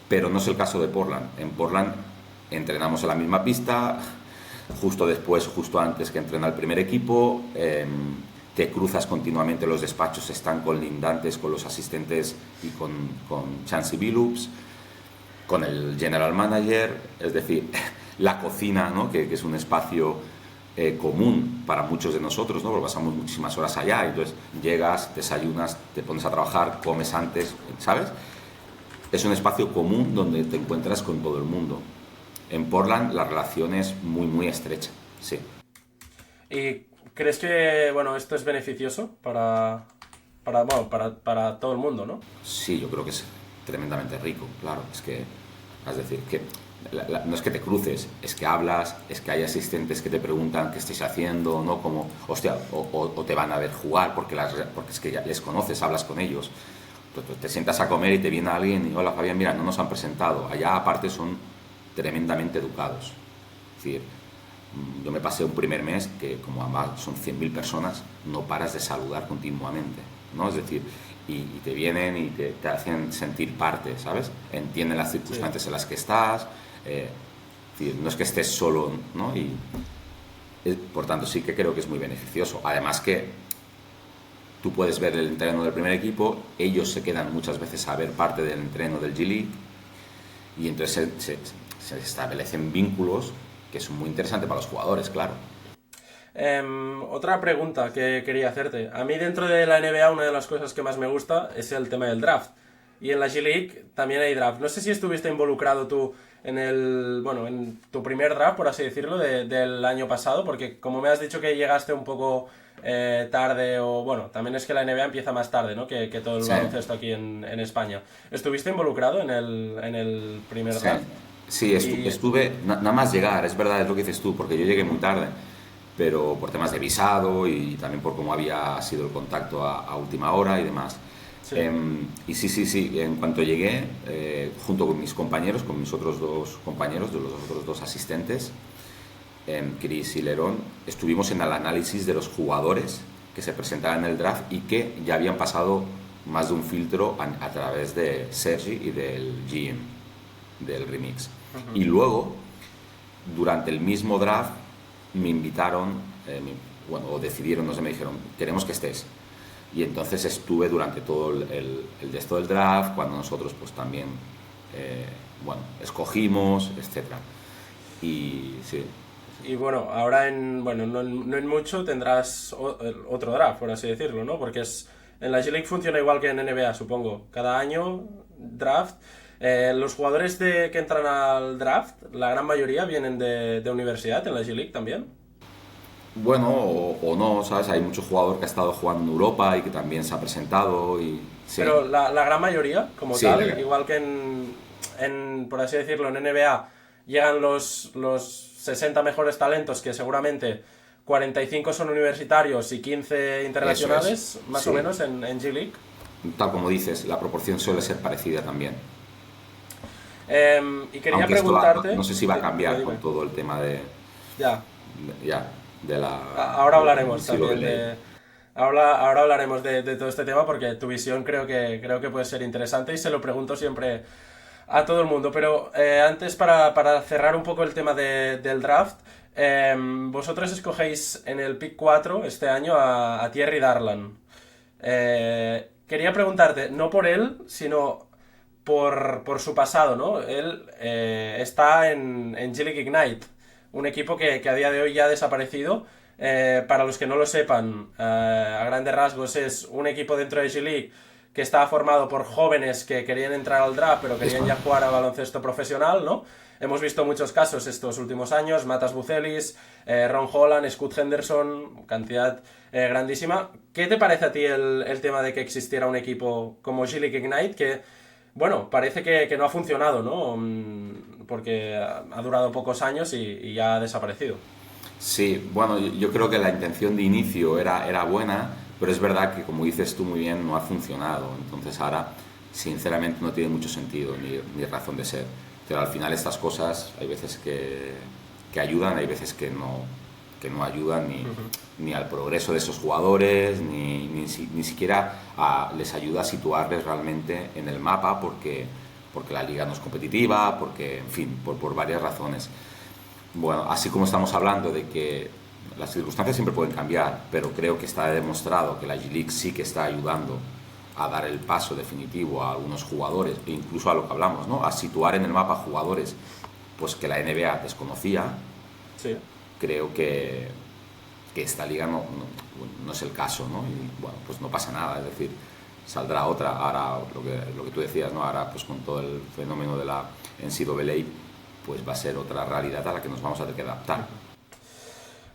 Pero no es el caso de Portland. En Portland entrenamos en la misma pista, justo antes que entrena el primer equipo, te cruzas continuamente, los despachos están colindantes con los asistentes y con Chauncey Billups, con el general manager, es decir, la cocina, ¿no? que es un espacio común para muchos de nosotros, ¿no? Porque pasamos muchísimas horas allá, entonces llegas, desayunas, te pones a trabajar, comes antes, ¿sabes? Es un espacio común donde te encuentras con todo el mundo. En Portland la relación es muy, muy estrecha, sí. ¿Y crees que, bueno, esto es beneficioso para todo el mundo, ¿no? Sí, yo creo que es tremendamente rico, claro. Es decir, que no es que te cruces, es que hablas, es que hay asistentes que te preguntan qué estáis haciendo, ¿no? Como, hostia, o te van a ver jugar porque es que ya les conoces, hablas con ellos. Te sientas a comer y te viene alguien y, hola Fabián, mira, no nos han presentado. Allá aparte son tremendamente educados. Es decir, yo me pasé un primer mes que como además son 100.000 personas, no paras de saludar continuamente, ¿no? Es decir, y te vienen y te hacen sentir parte, ¿sabes? Entienden las circunstancias en las que estás, es decir, no es que estés solo, ¿no? Y por tanto sí que creo que es muy beneficioso. Además que tú puedes ver el entreno del primer equipo, ellos se quedan muchas veces a ver parte del entreno del G-League y entonces se establecen vínculos que son muy interesantes para los jugadores, claro. Otra pregunta que quería hacerte. A mí dentro de la NBA una de las cosas que más me gusta es el tema del draft. Y en la G-League también hay draft. No sé si estuviste involucrado tú en tu primer draft, por así decirlo, del año pasado, porque como me has dicho que llegaste un poco tarde, o bueno, también es que la NBA empieza más tarde, ¿no? Que todo el Sí. baloncesto aquí en España. ¿Estuviste involucrado en el primer draft? Sí, estuve, nada más llegar, es verdad, es lo que dices tú, porque yo llegué muy tarde, pero por temas de visado y también por cómo había sido el contacto a última hora y demás. Sí. Y sí, en cuanto llegué, junto con mis compañeros, con mis otros dos compañeros, de los otros dos asistentes, Chris y Lerón, estuvimos en el análisis de los jugadores que se presentaban en el draft y que ya habían pasado más de un filtro a través de Sergi y del GM, del Remix. Y luego, durante el mismo draft, me invitaron, o decidieron, no sé, me dijeron, queremos que estés. Y entonces estuve durante todo el de esto del draft, cuando nosotros pues también, escogimos, etcétera. Y sí. Y bueno, ahora no en mucho tendrás otro draft, por así decirlo, ¿no? Porque en la G-League funciona igual que en NBA, supongo. Cada año, draft. Los jugadores que entran al draft, la gran mayoría vienen de universidad en la G-League también. Bueno, o no, ¿sabes? Hay mucho jugador que ha estado jugando en Europa y que también se ha presentado y... Sí. Pero la gran mayoría, como Sí, tal, igual que por así decirlo, en NBA, llegan los 60 mejores talentos, que seguramente 45 son universitarios y 15 internacionales, más sí. o menos, en G-League. Tal como dices, la proporción suele ser parecida también. Y quería Aunque preguntarte... no sé si va a cambiar con todo el tema de... Ya. De la... Ahora hablaremos del también ahora hablaremos de todo este tema, porque tu visión creo que puede ser interesante y se lo pregunto siempre a todo el mundo. Pero antes, para cerrar un poco el tema del draft, vosotros escogéis en el pick 4 este año a Thierry Darlan. quería preguntarte, no por él, sino por su pasado, ¿no? Él está en G-League Ignite, un equipo que a día de hoy ya ha desaparecido. Para los que no lo sepan, a grandes rasgos es un equipo dentro de G-League que estaba formado por jóvenes que querían entrar al draft pero querían ya jugar a baloncesto profesional, ¿no? Hemos visto muchos casos estos últimos años, Matas Buzelis, Ron Holland, Scoot Henderson, cantidad grandísima. ¿Qué te parece a ti el tema de que existiera un equipo como G-League Ignite que, bueno, parece que no ha funcionado, ¿no? Porque ha durado pocos años y ya ha desaparecido. Sí, bueno, yo creo que la intención de inicio era buena, pero es verdad que, como dices tú muy bien, no ha funcionado. Entonces ahora, sinceramente, no tiene mucho sentido ni razón de ser. Pero al final estas cosas hay veces que ayudan, hay veces que no ayudan ni al progreso de esos jugadores, ni siquiera les ayuda a situarles realmente en el mapa porque la liga no es competitiva, porque, en fin, por varias razones. Bueno, así como estamos hablando de que las circunstancias siempre pueden cambiar, pero creo que está demostrado que la G-League sí que está ayudando a dar el paso definitivo a algunos jugadores, e incluso a lo que hablamos, ¿no? A situar en el mapa jugadores pues que la NBA desconocía. Sí. Creo que esta liga no es el caso, ¿no? Y bueno, pues no pasa nada, es decir, saldrá otra. Ahora, lo que tú decías, ¿no? Ahora, pues con todo el fenómeno de la NCAA, pues va a ser otra realidad a la que nos vamos a tener que adaptar.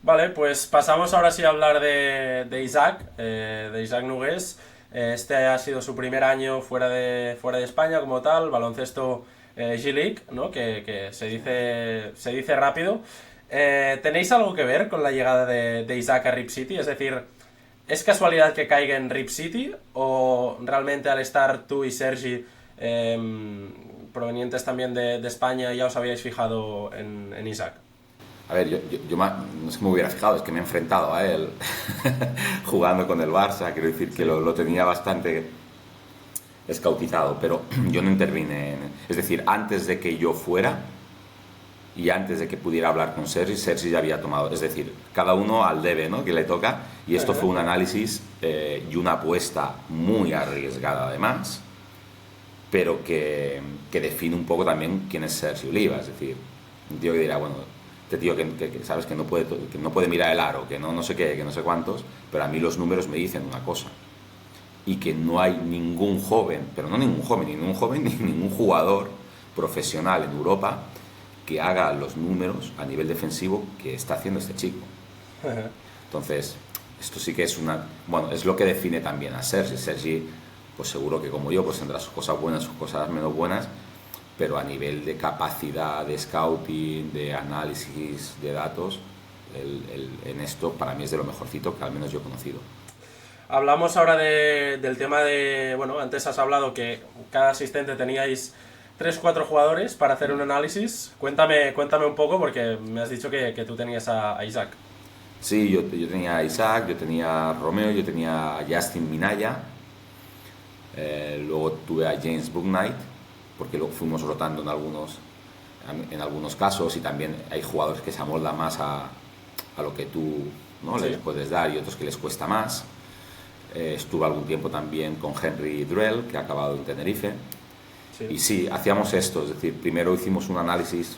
Vale, pues pasamos ahora sí a hablar de Isaac, de Isaac Nogués. Este ha sido su primer año fuera de España como tal, baloncesto G-League, ¿no? Que se dice rápido. ¿Tenéis algo que ver con la llegada de Isaac a Rip City? Es decir, ¿es casualidad que caiga en Rip City o realmente al estar tú y Sergi provenientes también de España ya os habíais fijado en Isaac? A ver, no es que me hubiera fijado, es que me he enfrentado a él jugando con el Barça. Quiero decir que lo tenía bastante escautizado, pero yo no intervine. Es decir, antes de que yo fuera y antes de que pudiera hablar con Sergi ya había tomado. Es decir, cada uno al debe, ¿no? Que le toca. Y esto fue un análisis y una apuesta muy arriesgada además, pero que define un poco también quién es Sergi Oliva. Es decir, un tío que dirá, bueno, este tío que sabes que no puede mirar el aro, que no sé qué, que no sé cuántos, pero a mí los números me dicen una cosa. Y que no hay ningún joven, pero no ningún joven, ni ningún jugador profesional en Europa que haga los números a nivel defensivo que está haciendo este chico. Entonces, esto sí que es es lo que define también a Sergi. Sergi, pues seguro que como yo, pues tendrá sus cosas buenas, sus cosas menos buenas, pero a nivel de capacidad de scouting, de análisis de datos, en esto para mí es de lo mejorcito que al menos yo he conocido. Hablamos ahora del tema de... Bueno, antes has hablado que cada asistente teníais 3-4 jugadores para hacer un análisis. Cuéntame un poco porque me has dicho que tú tenías a Isaac. Sí, yo tenía a Isaac, yo tenía a Romeo, yo tenía a Justin Minaya, luego tuve a James Bouknight, porque lo fuimos rotando en algunos casos, y también hay jugadores que se amoldan más a lo que tú, ¿no? Sí. les puedes dar, y otros que les cuesta más. Estuve algún tiempo también con Henry Drell, que ha acabado en Tenerife. Sí. Y sí, hacíamos esto, es decir, primero hicimos un análisis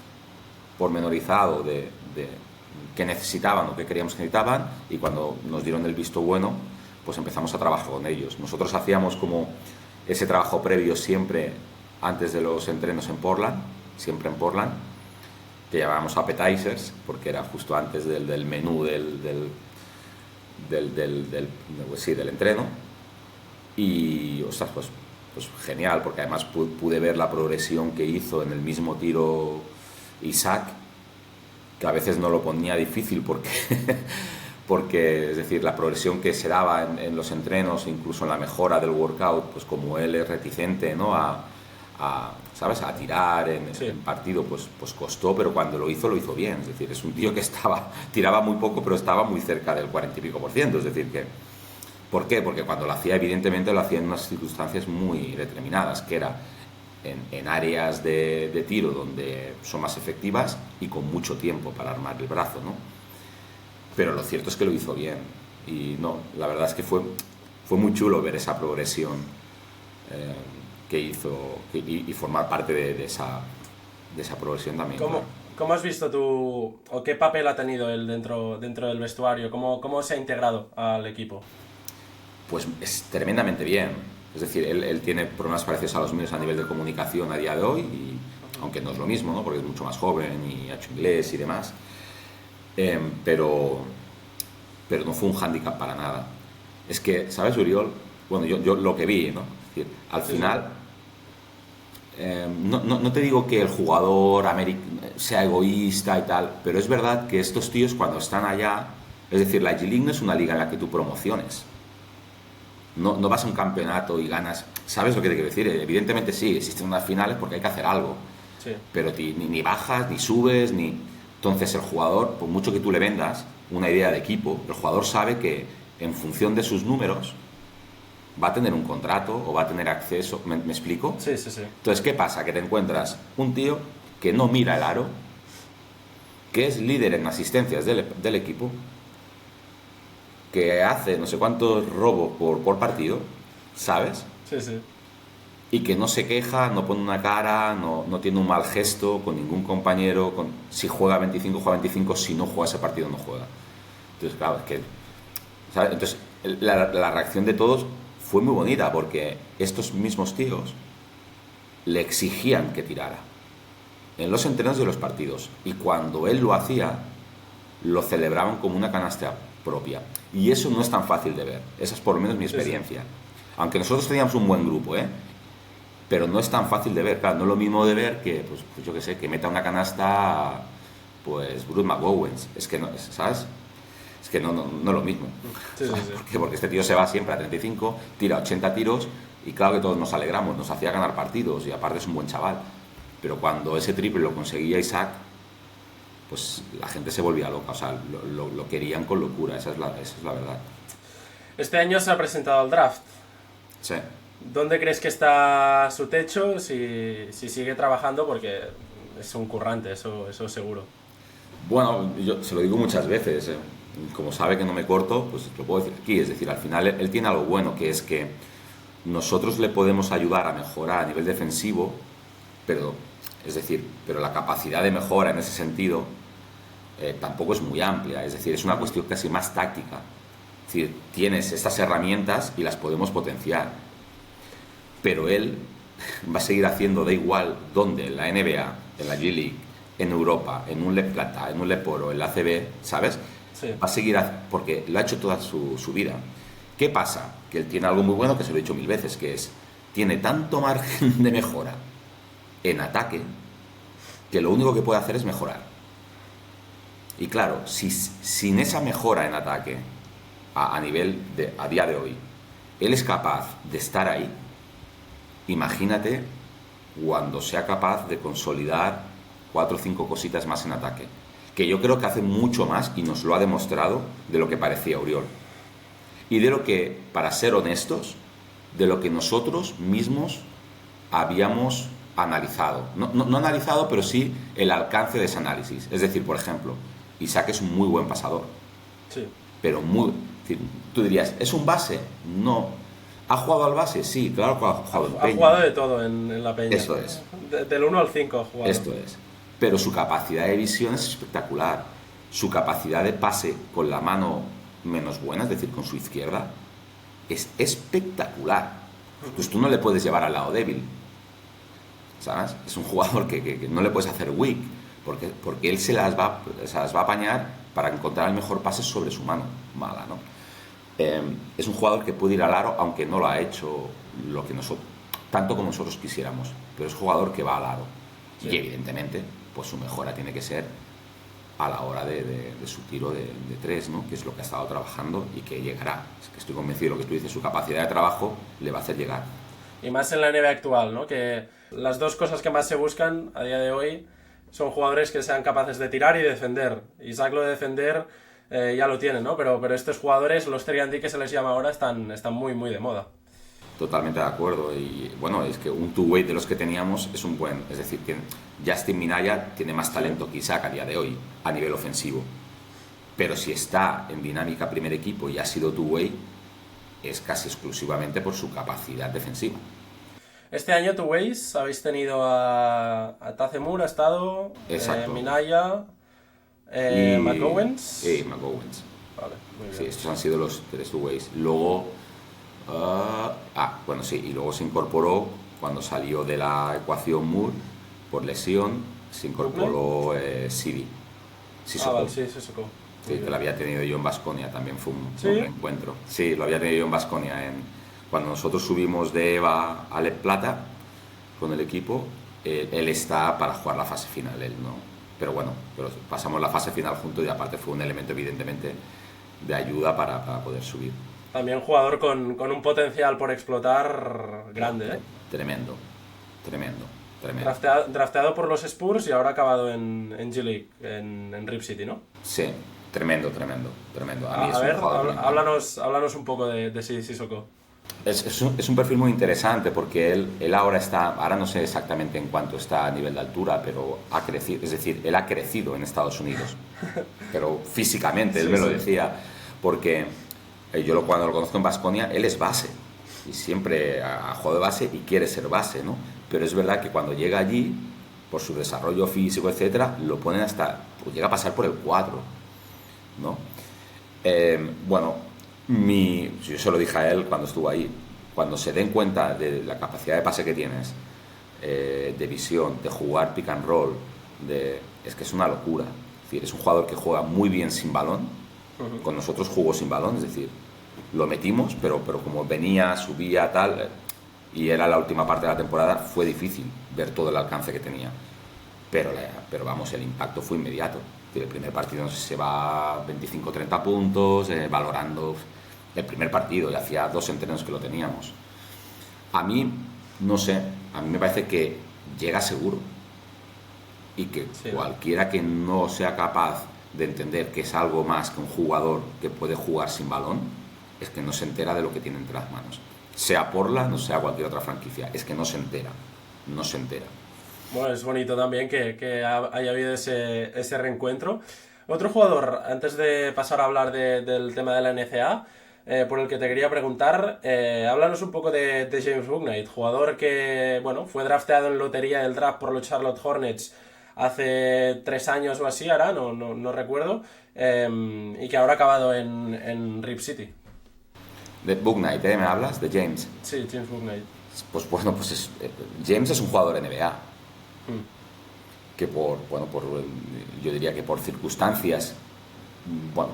pormenorizado de qué necesitaban o qué queríamos que necesitaban, y cuando nos dieron el visto bueno, pues empezamos a trabajar con ellos. Nosotros hacíamos como ese trabajo previo siempre antes de los entrenos en Portland, siempre en Portland, que llamábamos appetizers, porque era justo antes del menú del entreno. Y ostras, pues genial, porque además pude ver la progresión que hizo en el mismo tiro Isaac, que a veces no lo ponía difícil porque es decir, la progresión que se daba en los entrenos, incluso en la mejora del workout, pues como él es reticente, ¿no? ¿Sabes? A tirar en partido, pues costó, pero cuando lo hizo bien. Es decir, es un tío que tiraba muy poco, pero estaba muy cerca del 40 y pico %. Es decir, ¿por qué? Porque cuando lo hacía, evidentemente lo hacía en unas circunstancias muy determinadas, que era en áreas de tiro donde son más efectivas y con mucho tiempo para armar el brazo, ¿no? Pero lo cierto es que lo hizo bien. Y no, la verdad es que fue fue muy chulo ver esa progresión que hizo y formar parte de esa progresión también. ¿Cómo has visto tú, o qué papel ha tenido él dentro del vestuario? ¿Cómo se ha integrado al equipo? Pues es tremendamente bien. Es decir, él tiene problemas parecidos a los míos a nivel de comunicación a día de hoy, aunque no es lo mismo, ¿no? Porque es mucho más joven y ha hecho inglés y demás. Pero no fue un hándicap para nada. Es que, ¿sabes, Uriol? Bueno, yo lo que vi, ¿no? Es decir, al final, no te digo que el jugador sea egoísta y tal, pero es verdad que estos tíos cuando están allá, es decir, la G-League no es una liga en la que tú promociones. No vas a un campeonato y ganas. ¿Sabes lo que te quiero decir? Evidentemente sí, existen unas finales porque hay que hacer algo. Sí. Pero ni bajas, ni subes, ni... Entonces el jugador, por mucho que tú le vendas una idea de equipo, el jugador sabe que en función de sus números va a tener un contrato o va a tener acceso. ¿Me explico? Sí. Entonces, ¿qué pasa? Que te encuentras un tío que no mira el aro, que es líder en asistencias del equipo, que hace no sé cuántos robos por partido, ¿sabes? Sí. Y que no se queja, no pone una cara, no tiene un mal gesto con ningún compañero, si juega 25, juega 25, si no juega ese partido, no juega. Entonces, claro, es que... ¿sabes? Entonces, la reacción de todos fue muy bonita, porque estos mismos tíos le exigían que tirara en los entrenos de los partidos, y cuando él lo hacía, lo celebraban como una canasta propia. Y eso no es tan fácil de ver. Esa es por lo menos mi experiencia. Sí. Aunque nosotros teníamos un buen grupo, pero no es tan fácil de ver. Claro, no es lo mismo de ver que, pues yo qué sé, que meta una canasta, pues Bruce McGowens. Es que no, ¿sabes? Es que no es lo mismo. Sí. Porque este tío se va siempre a 35, tira 80 tiros, y claro que todos nos alegramos, nos hacía ganar partidos, y aparte es un buen chaval. Pero cuando ese triple lo conseguía Isaac, pues la gente se volvía loca, o sea, lo querían con locura, esa es la verdad. Este año se ha presentado el draft. Sí. ¿Dónde crees que está su techo? Si sigue trabajando, porque es un currante, eso seguro. Bueno, yo se lo digo muchas veces, como sabe que no me corto, pues lo puedo decir aquí, es decir, al final él tiene algo bueno, que es que nosotros le podemos ayudar a mejorar a nivel defensivo, pero la capacidad de mejora en ese sentido tampoco es muy amplia, es decir, es una cuestión casi más táctica. Es decir, tienes estas herramientas y las podemos potenciar, pero él va a seguir haciendo, da igual dónde, en la NBA, en la G-League, en Europa, en un Le Plata, en un Le Poro, en la ACB, ¿sabes? Sí. Va a seguir, porque lo ha hecho toda su vida. ¿Qué pasa? Que él tiene algo muy bueno, que se lo he dicho 1000 veces, que es, tiene tanto margen de mejora en ataque, que lo único que puede hacer es mejorar. Y claro, si sin esa mejora en ataque a día de hoy, él es capaz de estar ahí, imagínate cuando sea capaz de consolidar 4 o 5 cositas más en ataque, que yo creo que hace mucho más, y nos lo ha demostrado, de lo que parecía Uriol, y de lo que, para ser honestos, de lo que nosotros mismos habíamos analizado, no analizado, pero sí el alcance de ese análisis. Es decir, por ejemplo, Isaac es un muy buen pasador, sí, pero tú dirías, ¿es un base? No. ¿Ha jugado al base? Sí, claro que ha jugado en Peña. Ha jugado de todo en la Peña. Esto es. Del 1 al 5 ha jugado. Esto es. Pero su capacidad de visión es espectacular. Su capacidad de pase con la mano menos buena, es decir, con su izquierda, es espectacular. Pues tú no le puedes llevar al lado débil, ¿sabes? Es un jugador que no le puedes hacer weak, porque él se las va a apañar para encontrar el mejor pase sobre su mano mala, ¿no? Es un jugador que puede ir al aro, aunque no lo ha hecho tanto como nosotros quisiéramos, pero es un jugador que va al aro. Sí. Y evidentemente, pues su mejora tiene que ser a la hora de su tiro de 3, ¿no? Que es lo que ha estado trabajando y que llegará. Es que estoy convencido de lo que tú dices, su capacidad de trabajo le va a hacer llegar. Y más en la NBA actual, ¿no? Que las dos cosas que más se buscan a día de hoy son jugadores que sean capaces de tirar y defender. Isaac lo de defender ya lo tiene, ¿no? Pero estos jugadores, los 3&D que se les llama ahora, están muy, muy de moda. Totalmente de acuerdo. Y bueno, es que un two-way de los que teníamos es un buen... Es decir, que Justin Minaya tiene más talento que Isaac a día de hoy, a nivel ofensivo. Pero si está en dinámica primer equipo y ha sido two-way, es casi exclusivamente por su capacidad defensiva. Este año Tuways habéis tenido a Tazemur, ha estado, Exacto. Minaya, Y McGowens. Sí, McGowens. Vale, muy bien. Sí, estos han sido los 3 two-ways. Luego, bueno, sí, y luego se incorporó, cuando salió de la ecuación Moore, por lesión, se incorporó Sidi. Vale, sí, Sissoko. Sí, que lo había tenido yo en Baskonia, también fue un ¿Sí? reencuentro. Sí, lo había tenido yo en Baskonia. Cuando nosotros subimos de EVA a Leb Plata con el equipo, él está para jugar la fase final, él no. Pero bueno, pasamos la fase final juntos y aparte fue un elemento evidentemente de ayuda para poder subir. También jugador con un potencial por explotar grande, ¿eh? Tremendo. Drafteado por los Spurs y ahora acabado en G-League, en Rip City, ¿no? Sí, tremendo. A mí A ver, jugador háblanos un poco de Sissoko. Es un perfil muy interesante porque él ahora no sé exactamente en cuánto está a nivel de altura, pero ha crecido, es decir, él ha crecido en Estados Unidos, pero físicamente, él me lo decía, porque cuando lo conozco en Baskonia, él es base y siempre ha jugado de base y quiere ser base, ¿no? Pero es verdad que cuando llega allí, por su desarrollo físico, etcétera, lo ponen pues llega a pasar por el 4, ¿no? Bueno, yo se lo dije a él cuando estuvo ahí, cuando se den cuenta de la capacidad de pase que tienes, de visión, de jugar pick and roll, es que es una locura. Es decir, es un jugador que juega muy bien sin balón. Con nosotros jugó sin balón, es decir, lo metimos, pero como venía, subía, tal, y era la última parte de la temporada, fue difícil ver todo el alcance que tenía. Pero vamos, el impacto fue inmediato. El primer partido se va 25-30 puntos, valorando el primer partido, y hacía 2 entrenos que lo teníamos. A mí, no sé, a mí me parece que llega seguro y que cualquiera que no sea capaz de entender que es algo más que un jugador que puede jugar sin balón, es que no se entera de lo que tiene entre las manos. Sea Portland, no sea cualquier otra franquicia, es que no se entera. Bueno, es bonito también que haya habido ese reencuentro. Otro jugador, antes de pasar a hablar del tema de la NCAA, por el que te quería preguntar, háblanos un poco de James Bouknight, jugador que fue drafteado en lotería del draft por los Charlotte Hornets hace 3 años o así, ahora, no recuerdo, y que ahora ha acabado en Rip City. De Bouknight, ¿me hablas? ¿De James? Sí, James Bouknight. Pues bueno, James es un jugador NBA. Que yo diría que por circunstancias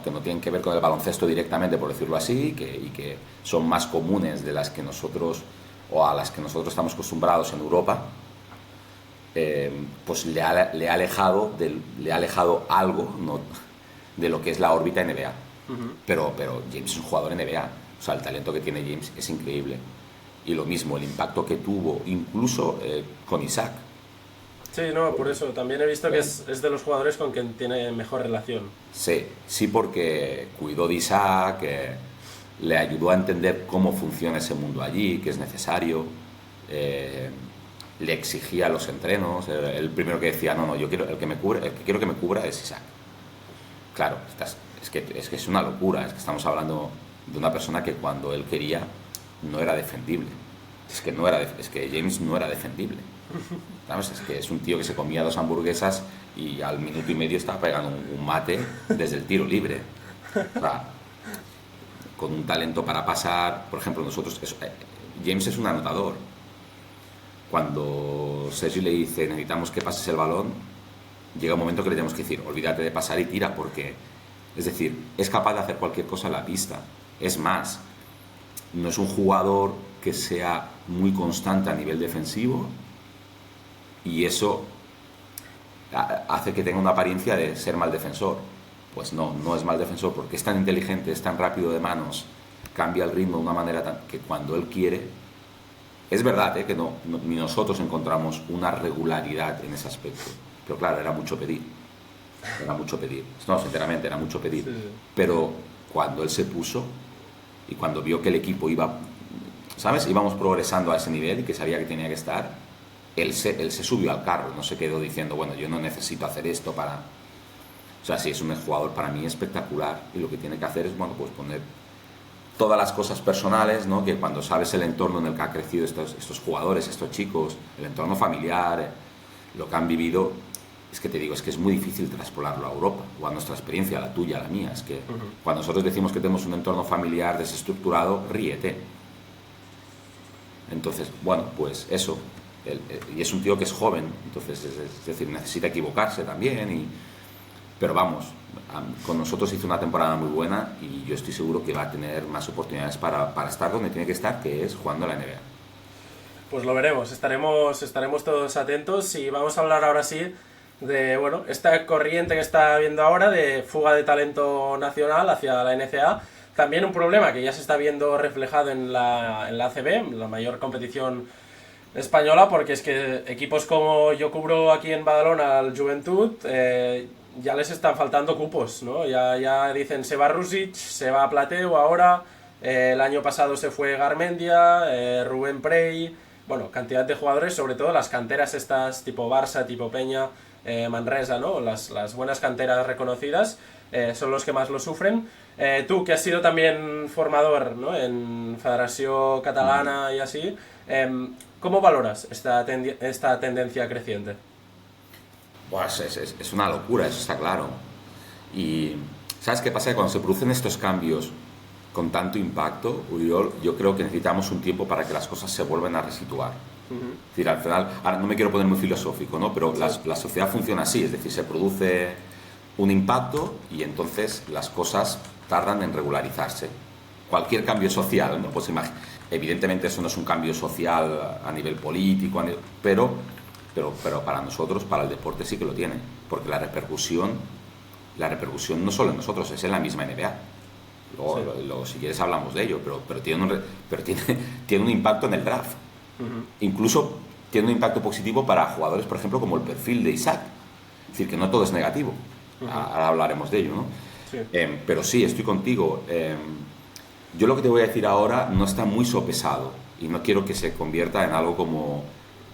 que no tienen que ver con el baloncesto directamente, por decirlo así, y que son más comunes de las que nosotros, o a las que nosotros estamos acostumbrados en Europa, pues le ha alejado algo, ¿no?, de lo que es la órbita NBA. Pero James es un jugador NBA, o sea, el talento que tiene James es increíble, y lo mismo, el impacto que tuvo incluso con Isaac. Sí, no, por eso. También he visto que es de los jugadores con quien tiene mejor relación. Sí, porque cuidó de Isaac, le ayudó a entender cómo funciona ese mundo allí, que es necesario, le exigía los entrenos, el primero que decía, no, yo quiero, el que quiero que me cubra es Isaac. Claro, es que es una locura, es que estamos hablando de una persona que cuando él quería no era defendible. Es que James no era defendible. ¿Sabes? Es que es un tío que se comía 2 hamburguesas y al minuto y medio estaba pegando un mate desde el tiro libre. O sea, con un talento para pasar. Por ejemplo, James es un anotador. Cuando Sergi le dice necesitamos que pases el balón, llega un momento que le tenemos que decir olvídate de pasar y tira, porque es decir, es capaz de hacer cualquier cosa en la pista. Es más, no es un jugador que sea muy constante a nivel defensivo, y eso hace que tenga una apariencia de ser mal defensor. Pues no es mal defensor, porque es tan inteligente, es tan rápido de manos, cambia el ritmo de una manera que cuando él quiere. Es verdad que ni nosotros encontramos una regularidad en ese aspecto, pero claro, era mucho pedir, no, sinceramente era mucho pedir. Sí. Pero cuando él se puso y cuando vio que el equipo íbamos progresando a ese nivel y que sabía que tenía que estar, él se subió al carro, no se quedó diciendo, yo no necesito hacer esto para... O sea, sí, es un jugador para mí espectacular, y lo que tiene que hacer es, pues poner todas las cosas personales, ¿no? Que cuando sabes el entorno en el que han crecido estos jugadores, estos chicos, el entorno familiar, lo que han vivido, es que te digo, es que es muy difícil traspolarlo a Europa, o a nuestra experiencia, a la tuya, a la mía. Es que cuando nosotros decimos que tenemos un entorno familiar desestructurado, ríete. Entonces, bueno, pues eso. Y es un tío que es joven, entonces, es decir, necesita equivocarse también. Pero vamos, con nosotros hizo una temporada muy buena y yo estoy seguro que va a tener más oportunidades para estar donde tiene que estar, que es jugando a la NBA. Pues lo veremos, estaremos todos atentos y vamos a hablar ahora sí de, bueno, esta corriente que está habiendo ahora de fuga de talento nacional hacia la NCAA. También un problema que ya se está viendo reflejado en la ACB, la mayor competición española, porque es que equipos como yo cubro aquí en Badalona al Juventud, ya les están faltando cupos, ¿no? Ya dicen, se va Rusic, se va Plateu ahora, el año pasado se fue Garmendia, Rubén Prey, bueno, cantidad de jugadores, sobre todo las canteras estas tipo Barça, tipo Peña, Manresa, ¿no? Las buenas canteras reconocidas son los que más lo sufren. Tú, que has sido también formador, ¿no? En Federación Catalana y así, ¿cómo valoras esta tendencia creciente? Pues es una locura, eso está claro. Y ¿sabes qué pasa? Que cuando se producen estos cambios con tanto impacto, Uriol, yo creo que necesitamos un tiempo para que las cosas se vuelvan a resituar. Es decir, al final, ahora no me quiero poner muy filosófico, ¿no? Pero la sociedad funciona así, es decir, se produce un impacto y entonces las cosas tardan en regularizarse. Cualquier cambio social, ¿no? Pues evidentemente eso no es un cambio social a nivel político, pero para nosotros, para el deporte sí que lo tiene, porque la repercusión no solo en nosotros, es en la misma NBA. Luego si quieres hablamos de ello, pero tiene un impacto en el draft. Incluso tiene un impacto positivo para jugadores, por ejemplo, como el perfil de Isaac. Es decir, que no todo es negativo. Ahora hablaremos de ello, ¿no? Sí. Pero sí, estoy contigo. Yo lo que te voy a decir ahora no está muy sopesado y no quiero que se convierta en algo como...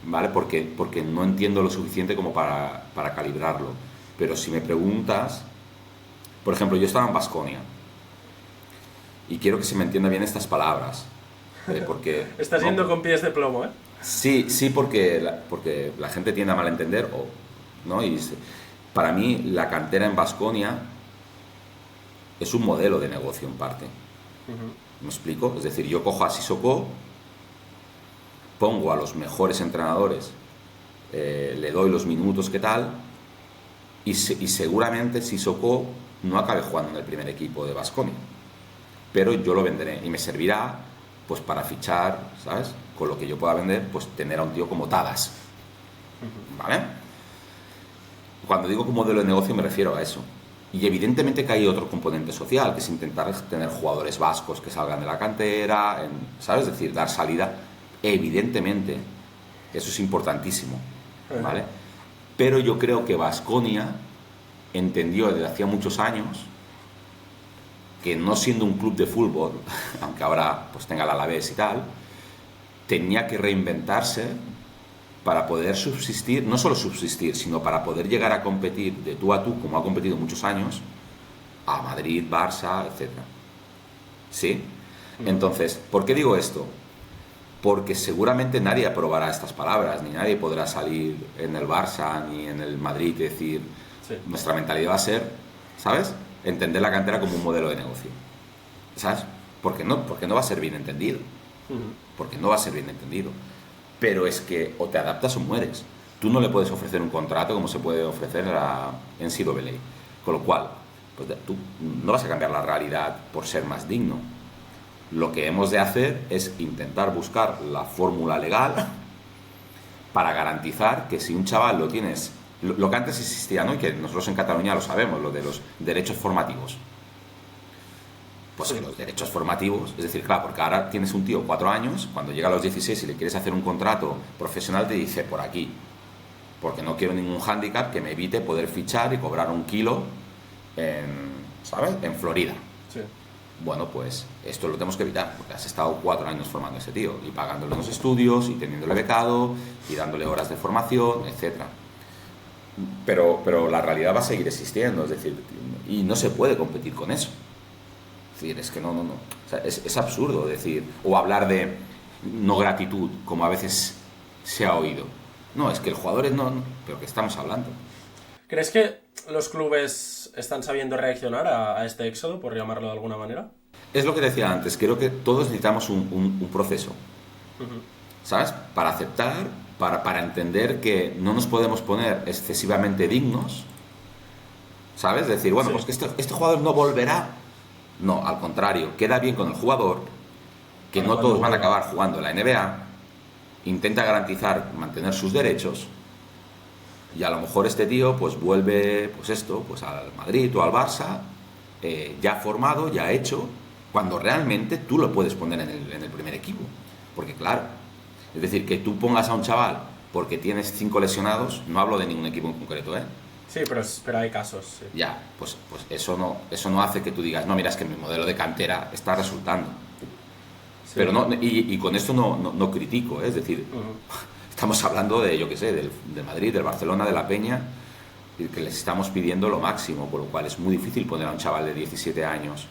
¿Vale? Porque no entiendo lo suficiente como para calibrarlo. Pero si me preguntas... Por ejemplo, yo estaba en Baskonia y quiero que se me entienda bien estas palabras. Porque Estás yendo con pies de plomo, ¿eh? Sí, porque la gente tiende a malentender, ¿no? Y para mí la cantera en Baskonia es un modelo de negocio en parte. ¿Me explico? Es decir, yo cojo a Sissoko, pongo a los mejores entrenadores, le doy los minutos que tal, y seguramente Sissoko no acabe jugando en el primer equipo de Baskonia, pero yo lo venderé y me servirá pues para fichar, ¿sabes? Con lo que yo pueda vender, pues tener a un tío como Tadas, ¿vale? Cuando digo que modelo de negocio me refiero a eso. Y evidentemente que hay otro componente social, que es intentar tener jugadores vascos que salgan de la cantera, ¿sabes? Es decir, dar salida. Evidentemente, eso es importantísimo, ¿vale? Pero yo creo que Baskonia entendió desde hacía muchos años que no siendo un club de fútbol, aunque ahora pues tenga el Alavés y tal, tenía que reinventarse para poder subsistir, no solo subsistir, sino para poder llegar a competir de tú a tú, como ha competido muchos años, a Madrid, Barça, etc. ¿Sí? Entonces, ¿por qué digo esto? Porque seguramente nadie aprobará estas palabras, ni nadie podrá salir en el Barça ni en el Madrid y decir, nuestra mentalidad va a ser, ¿sabes?, entender la cantera como un modelo de negocio, ¿sabes? Porque no va a ser bien entendido, porque no va a ser bien entendido. Pero es que o te adaptas o mueres. Tú no le puedes ofrecer un contrato como se puede ofrecer en NCAA. Con lo cual, pues tú no vas a cambiar la realidad por ser más digno. Lo que hemos de hacer es intentar buscar la fórmula legal para garantizar que si un chaval lo tienes... Lo que antes existía, ¿no? Y que nosotros en Cataluña lo sabemos, lo de los derechos formativos. Pues que los derechos formativos, es decir, claro, porque ahora tienes un tío 4 años, cuando llega a los 16 y le quieres hacer un contrato profesional, te dice por aquí, porque no quiero ningún hándicap que me evite poder fichar y cobrar un kilo ¿sabes?, en Florida. Sí. Bueno, pues esto lo tenemos que evitar, porque has estado 4 años formando a ese tío y pagándole los estudios y teniéndole becado y dándole horas de formación, etcétera. Pero la realidad va a seguir existiendo, es decir, y no se puede competir con eso. Es Es decir, es que no. O sea, es absurdo decir, o hablar de no gratitud, como a veces se ha oído. No, es que el jugador es no, pero ¿qué estamos hablando? ¿Crees que los clubes están sabiendo reaccionar a este éxodo, por llamarlo de alguna manera? Es lo que decía antes, creo que todos necesitamos un proceso, ¿sabes? Para aceptar, para entender que no nos podemos poner excesivamente dignos, ¿sabes? Decir, bueno, Sí. pues que este jugador no volverá. No, al contrario, queda bien con el jugador, que Para no cuando todos van a vuelva. acabar jugando en la NBA, intenta garantizar, mantener sus derechos, y a lo mejor este tío pues vuelve pues al Madrid o al Barça, ya formado, ya hecho, cuando realmente tú lo puedes poner en el primer equipo. Porque claro, es decir, que tú pongas a un chaval porque tienes 5 lesionados, no hablo de ningún equipo en concreto, ¿eh? Sí, pero hay casos, sí. Ya, pues eso no hace que tú digas, no, mira, es que mi modelo de cantera está resultando. Sí. Pero no, y con esto no critico, ¿eh? Es decir, estamos hablando de, yo qué sé, del Madrid, del Barcelona, de la Peña, y que les estamos pidiendo lo máximo, por lo cual es muy difícil poner a un chaval de 17 años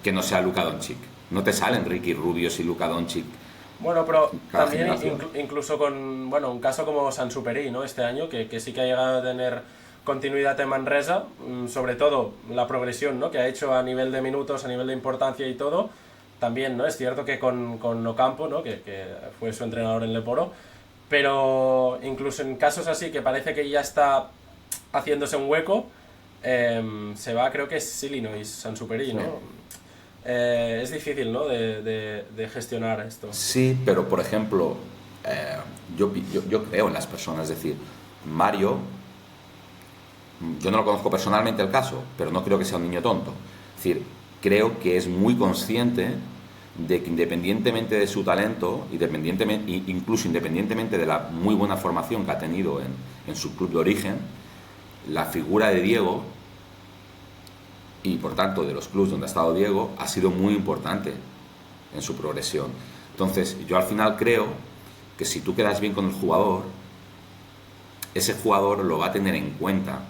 que no sea Luka Doncic. No te salen Ricky Rubios y Luka Doncic Bueno, pero cada también generación. incluso con, bueno, un caso como Sansuperi, ¿no? Este año, que sí que ha llegado a tener continuidad en Manresa, sobre todo la progresión, ¿no? Que ha hecho a nivel de minutos, a nivel de importancia y todo. También, ¿no? Es cierto que con Ocampo, ¿no? Que fue su entrenador en Leporo, pero incluso en casos así que parece que ya está haciéndose un hueco, se va, creo que es Illinois, Sansuperi, ¿no? Sí. Es difícil, ¿no? De gestionar esto. Sí, pero por ejemplo, yo creo en las personas, es decir, Mario, yo no lo conozco personalmente el caso, pero no creo que sea un niño tonto. Es decir, creo que es muy consciente de que independientemente de su talento, incluso independientemente de la muy buena formación que ha tenido en su club de origen, la figura de Diego y por tanto de los clubes donde ha estado Diego ha sido muy importante en su progresión. Entonces yo al final creo que si tú quedas bien con el jugador, ese jugador lo va a tener en cuenta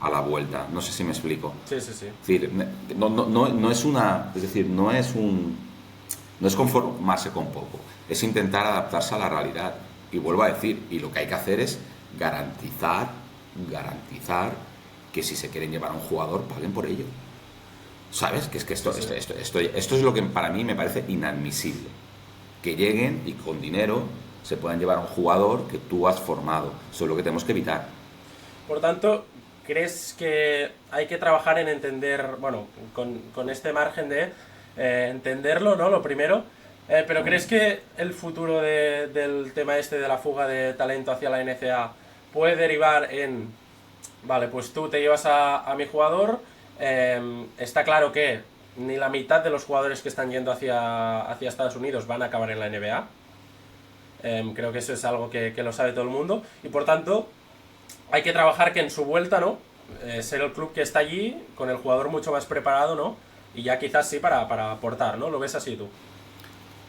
a la vuelta. No sé si me explico. Sí, sí, sí. Es decir, no es una, es decir, no es conformarse con poco, es intentar adaptarse a la realidad. Y vuelvo a decir, y lo que hay que hacer es garantizar que si se quieren llevar a un jugador, paguen por ello. ¿Sabes? Que es que esto es lo que para mí me parece inadmisible. Que lleguen y con dinero se puedan llevar a un jugador que tú has formado. Eso es lo que tenemos que evitar. Por tanto, ¿crees que hay que trabajar en entender, bueno, con este margen de entenderlo, ¿no? Lo primero. Pero ¿crees que el futuro del tema este de la fuga de talento hacia la NCAA puede derivar en, vale, pues tú te llevas a mi jugador, está claro que ni la mitad de los jugadores que están yendo hacia Estados Unidos van a acabar en la NBA? Creo que eso es algo que lo sabe todo el mundo. Y por tanto, hay que trabajar que en su vuelta, ¿no? Ser el club que está allí, con el jugador mucho más preparado, ¿no? Y ya quizás sí para aportar, ¿no? ¿Lo ves así tú?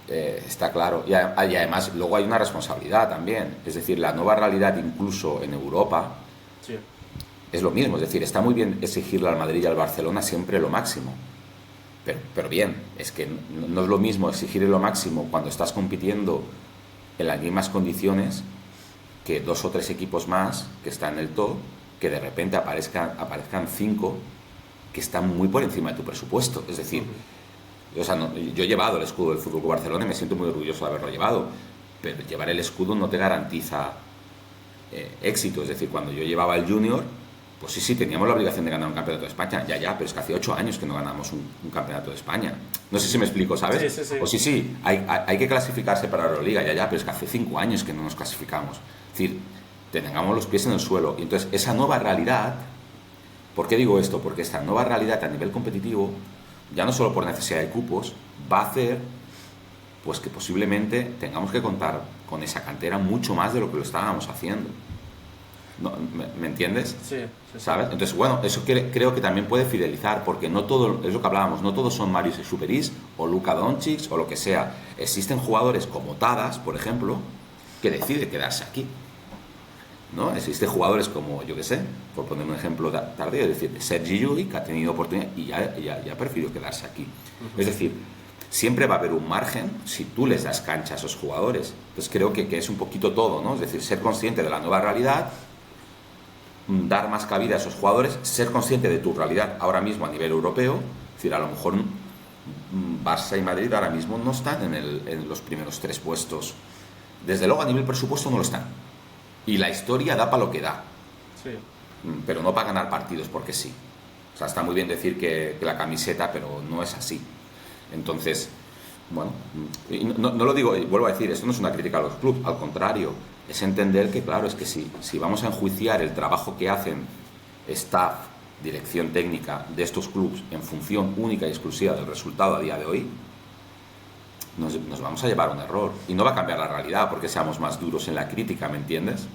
Está claro. Y además luego hay una responsabilidad también. Es decir, la nueva realidad incluso en Europa Sí. es lo mismo. Es decir, está muy bien exigirle al Madrid y al Barcelona siempre lo máximo. Pero bien, es que no es lo mismo exigirle lo máximo cuando estás compitiendo en las mismas condiciones que 2 o 3 equipos más que están en el top, que de repente aparezcan 5 que están muy por encima de tu presupuesto. Es decir, o sea, yo he llevado el escudo del Fútbol Club Barcelona y me siento muy orgulloso de haberlo llevado, pero llevar el escudo no te garantiza éxito. Es decir, cuando yo llevaba el Junior, pues sí, teníamos la obligación de ganar un campeonato de España, pero es que hace 8 años que no ganamos un campeonato de España. No sé si me explico, ¿sabes? Sí, sí, sí. O sí, hay que clasificarse para la Euroliga, pero es que hace 5 años que no nos clasificamos. Es decir, tengamos los pies en el suelo. Y entonces, esa nueva realidad, ¿por qué digo esto? Porque esta nueva realidad a nivel competitivo, ya no solo por necesidad de cupos, va a hacer pues que posiblemente tengamos que contar con esa cantera mucho más de lo que lo estábamos haciendo. No, ¿me entiendes? Sí, sí, sí. ¿Sabes? Entonces, bueno, eso creo que también puede fidelizar, porque no todo, es lo que hablábamos, no todos son Marius Superis o Luka Doncic o lo que sea. Existen jugadores como Tadas, por ejemplo, que decide quedarse aquí. ¿no? Existen jugadores como, yo qué sé, por poner un ejemplo tardío, es decir, Sergi Llull, que ha tenido oportunidad y ya ha preferido quedarse aquí. Es decir, siempre va a haber un margen si tú les das cancha a esos jugadores. Entonces creo que es un poquito todo, ¿no? Es decir, ser consciente de la nueva realidad, dar más cabida a esos jugadores, ser consciente de tu realidad ahora mismo a nivel europeo. Es decir, a lo mejor Barça y Madrid ahora mismo no están en los primeros 3 puestos. Desde luego a nivel presupuesto no lo están. Y la historia da para lo que da. Sí. Pero no para ganar partidos, porque sí. O sea, está muy bien decir que la camiseta, pero no es así. Entonces, bueno, no lo digo, vuelvo a decir, esto no es una crítica a los clubes, al contrario, es entender que, claro, es que si vamos a enjuiciar el trabajo que hacen staff, dirección técnica de estos clubes en función única y exclusiva del resultado a día de hoy, nos vamos a llevar un error. Y no va a cambiar la realidad porque seamos más duros en la crítica, ¿me entiendes?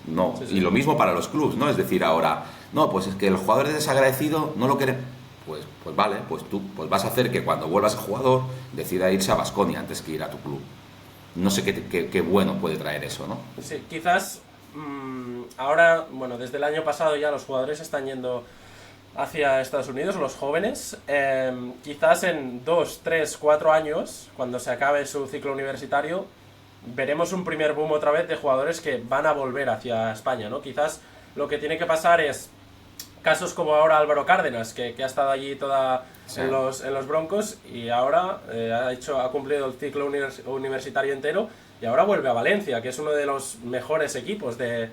No, sí. Y lo mismo para los clubes, ¿no? Es decir, ahora, no, pues es que el jugador es desagradecido, no lo quiere. Pues vale, pues tú vas a hacer que cuando vuelvas el jugador decida irse a Baskonia antes que ir a tu club. No sé qué bueno puede traer eso, ¿no? Sí, quizás ahora, bueno, desde el año pasado ya los jugadores están yendo hacia Estados Unidos, los jóvenes. Quizás en 2, 3, 4 años, cuando se acabe su ciclo universitario, veremos un primer boom otra vez de jugadores que van a volver hacia España, ¿no? Quizás lo que tiene que pasar es casos como ahora Álvaro Cárdenas, que ha estado allí sí, en los Broncos y ahora ha cumplido el ciclo universitario entero y ahora vuelve a Valencia, que es uno de los mejores equipos de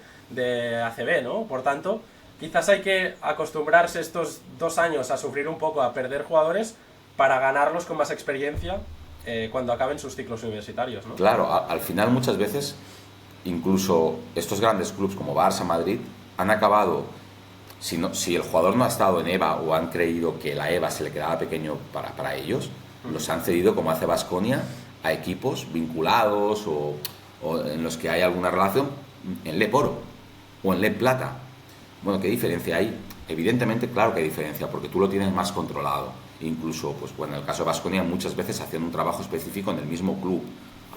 ACB, ¿no? Por tanto, quizás hay que acostumbrarse estos 2 años a sufrir un poco, a perder jugadores para ganarlos con más experiencia cuando acaben sus ciclos universitarios, ¿no? Claro, al final muchas veces incluso estos grandes clubes como Barça, Madrid han acabado. Si el jugador no ha estado en EVA o han creído que la EVA se le quedaba pequeño para ellos, los han cedido, como hace Baskonia, a equipos vinculados o en los que hay alguna relación en LEP Oro o en LEP Plata. Bueno, ¿qué diferencia hay? Evidentemente, claro que hay diferencia, porque tú lo tienes más controlado. Incluso, pues bueno, en el caso de Baskonia muchas veces hacían un trabajo específico en el mismo club,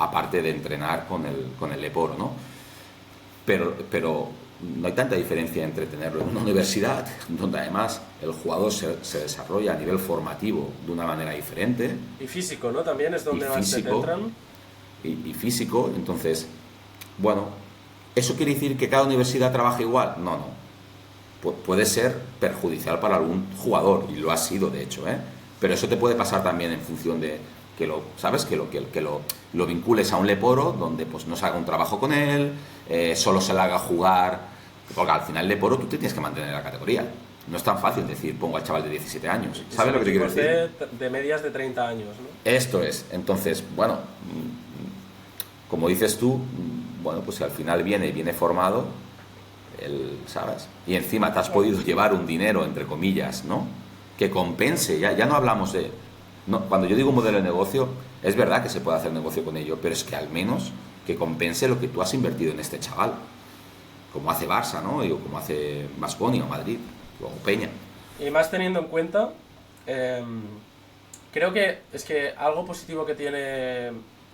aparte de entrenar con el LEP Oro, ¿no? Pero no hay tanta diferencia entre tenerlo en una universidad, donde además el jugador se desarrolla a nivel formativo de una manera diferente. Y físico, ¿no? También es donde más se centran. Y físico, entonces, bueno, ¿eso quiere decir que cada universidad trabaja igual? No. Puede ser perjudicial para algún jugador, y lo ha sido, de hecho, ¿eh? Pero eso te puede pasar también en función de que lo vincules a un leporo, donde pues no se haga un trabajo con él, solo se le haga jugar. Porque al final de poro tú te tienes que mantener en la categoría. No es tan fácil decir, pongo al chaval de 17 años. ¿Sabes lo que te quiero decir? De medias de 30 años, ¿no? Esto es. Entonces, bueno, como dices tú, bueno, pues si al final viene formado, ¿sabes? Y encima te has podido llevar un dinero, entre comillas, ¿no? Que compense. Ya no hablamos de... No, cuando yo digo modelo de negocio, es verdad que se puede hacer negocio con ello, pero es que al menos que compense lo que tú has invertido en este chaval. Como hace Barça, ¿no? O como hace Baskonia o Madrid o Peña. Y más teniendo en cuenta, creo que es que algo positivo que tiene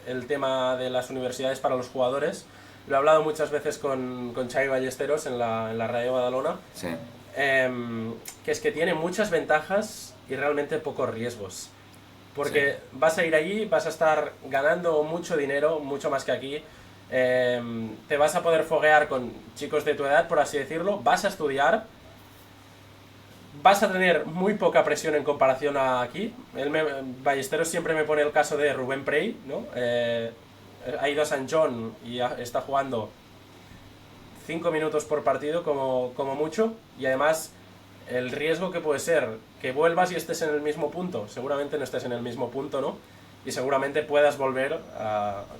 el tema de las universidades para los jugadores, lo he hablado muchas veces con Xavi Ballesteros en la Radio Badalona, sí. Que es que tiene muchas ventajas y realmente pocos riesgos. Porque sí, vas a ir allí, vas a estar ganando mucho dinero, mucho más que aquí. Te vas a poder foguear con chicos de tu edad, por así decirlo, vas a estudiar, vas a tener muy poca presión en comparación a aquí. Ballesteros siempre me pone el caso de Rubén Prey, ¿no? Ha ido a San John y está jugando 5 minutos por partido como mucho, y además el riesgo que puede ser que vuelvas y estés en el mismo punto, seguramente no estés en el mismo punto, ¿no? Y seguramente puedas volver,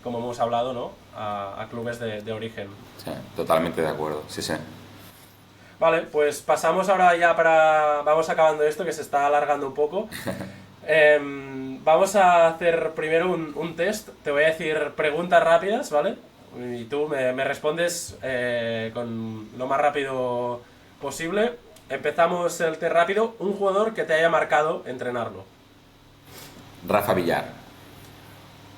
como hemos hablado, ¿no? a clubes de origen. Sí, totalmente de acuerdo, sí. Vale, pues pasamos ahora ya vamos acabando esto, que se está alargando un poco. Vamos a hacer primero un test. Te voy a decir preguntas rápidas, ¿vale? Y tú me respondes con lo más rápido posible. Empezamos el test rápido. Un jugador que te haya marcado entrenarlo. Rafa Villar.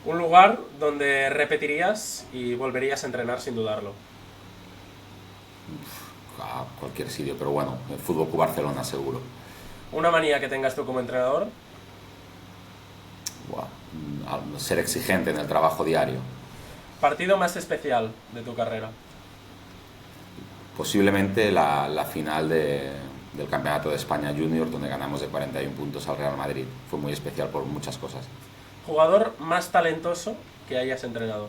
Un lugar donde repetirías y volverías a entrenar sin dudarlo. a cualquier sitio, pero bueno, el Fútbol Club Barcelona seguro. ¿Una manía que tengas tú como entrenador? Ser exigente en el trabajo diario. ¿Partido más especial de tu carrera? Posiblemente la final del Campeonato de España Junior, donde ganamos de 41 puntos al Real Madrid. Fue muy especial por muchas cosas. ¿Jugador más talentoso que hayas entrenado?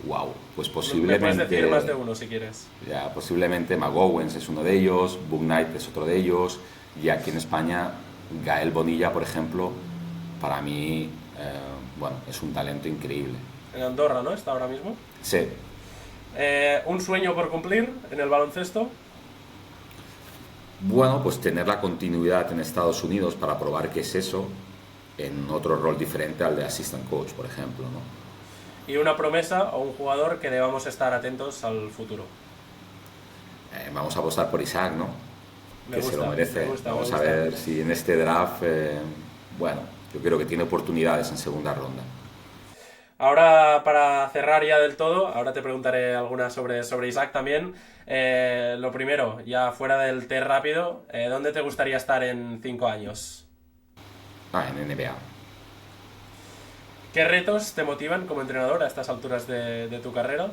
Wow, pues posiblemente... Me puedes decir más de uno si quieres. Ya, posiblemente McGowens es uno de ellos, Book Knight es otro de ellos, y aquí en España Gael Bonilla, por ejemplo, para mí, es un talento increíble. En Andorra, ¿no? ¿Está ahora mismo? Sí. ¿Un sueño por cumplir en el baloncesto? Bueno, pues tener la continuidad en Estados Unidos para probar qué es eso, en otro rol diferente al de assistant coach, por ejemplo, ¿no? ¿Y una promesa o un jugador que debamos estar atentos al futuro? Vamos a apostar por Isaac, ¿no? Que se lo merece. Vamos a ver si en este draft, yo creo que tiene oportunidades en segunda ronda. Ahora, para cerrar ya del todo, ahora te preguntaré algunas sobre Isaac también. Lo primero, ya fuera del té rápido, ¿dónde te gustaría estar en 5 años? En NBA. ¿Qué retos te motivan como entrenador a estas alturas de tu carrera?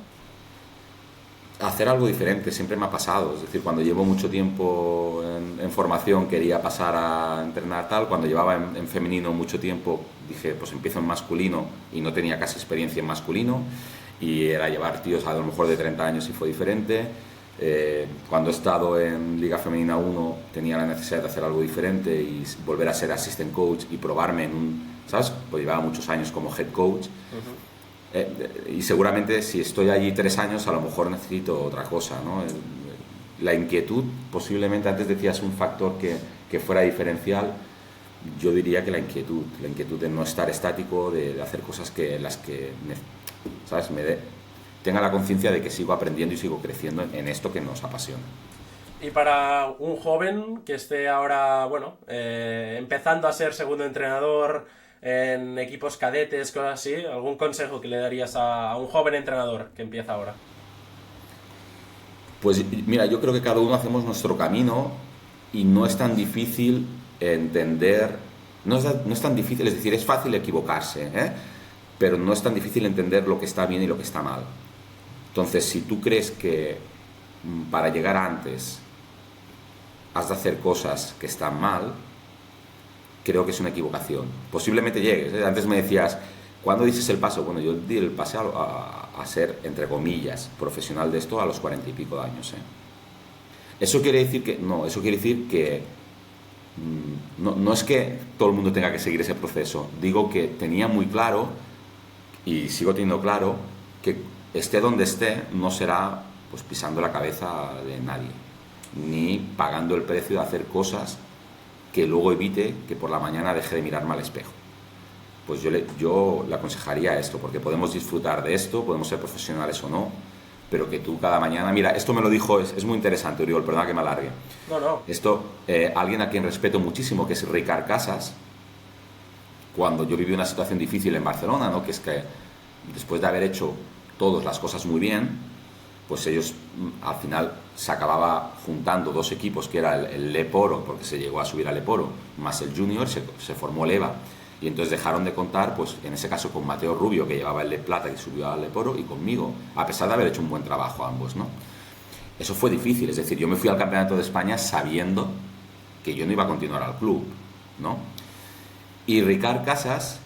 Hacer algo diferente siempre me ha pasado, es decir, cuando llevo mucho tiempo en formación quería pasar a entrenar tal, cuando llevaba en femenino mucho tiempo dije pues empiezo en masculino y no tenía casi experiencia en masculino y era llevar tíos a lo mejor de 30 años y fue diferente. Cuando he estado en Liga Femenina 1 tenía la necesidad de hacer algo diferente y volver a ser assistant coach y probarme en ¿sabes? Pues llevaba muchos años como head coach. Y seguramente si estoy allí 3 años a lo mejor necesito otra cosa, ¿no? La inquietud, posiblemente antes decías un factor que fuera diferencial, yo diría que la inquietud de no estar estático, de hacer cosas las que ¿sabes? Tenga la conciencia de que sigo aprendiendo y sigo creciendo en esto que nos apasiona. Y para un joven que esté ahora, empezando a ser segundo entrenador en equipos cadetes, cosas así, ¿algún consejo que le darías a un joven entrenador que empieza ahora? Pues mira, yo creo que cada uno hacemos nuestro camino y no es tan difícil entender, no es tan difícil, es decir, es fácil equivocarse, pero no es tan difícil entender lo que está bien y lo que está mal. Entonces, si tú crees que para llegar antes has de hacer cosas que están mal, creo que es una equivocación. Posiblemente llegues, ¿eh? Antes me decías, ¿cuándo dices el paso? Bueno, yo di el paso a ser, entre comillas, profesional de esto a los 40 y pico de años. Eso quiere decir que no es que todo el mundo tenga que seguir ese proceso. Digo que tenía muy claro, y sigo teniendo claro, que esté donde esté, no será pues pisando la cabeza de nadie, ni pagando el precio de hacer cosas que luego evite que por la mañana deje de mirarme al espejo. Pues yo le aconsejaría esto, porque podemos disfrutar de esto, podemos ser profesionales o no, pero que tú cada mañana... Mira, esto me lo dijo, es muy interesante, Oriol, perdona que me alargue. No. Esto, alguien a quien respeto muchísimo, que es Ricard Casas, cuando yo viví una situación difícil en Barcelona, ¿no? Que es que después de haber hecho todas las cosas muy bien, pues ellos al final se acababa juntando 2 equipos, que era el Leporo, porque se llegó a subir al Leporo, más el Junior, se formó el EVA, y entonces dejaron de contar, pues en ese caso con Mateo Rubio, que llevaba el Le Plata, que subió al Leporo, y conmigo, a pesar de haber hecho un buen trabajo ambos, ¿no? Eso fue difícil, es decir, yo me fui al Campeonato de España sabiendo que yo no iba a continuar al club, ¿no? Y Ricard Casas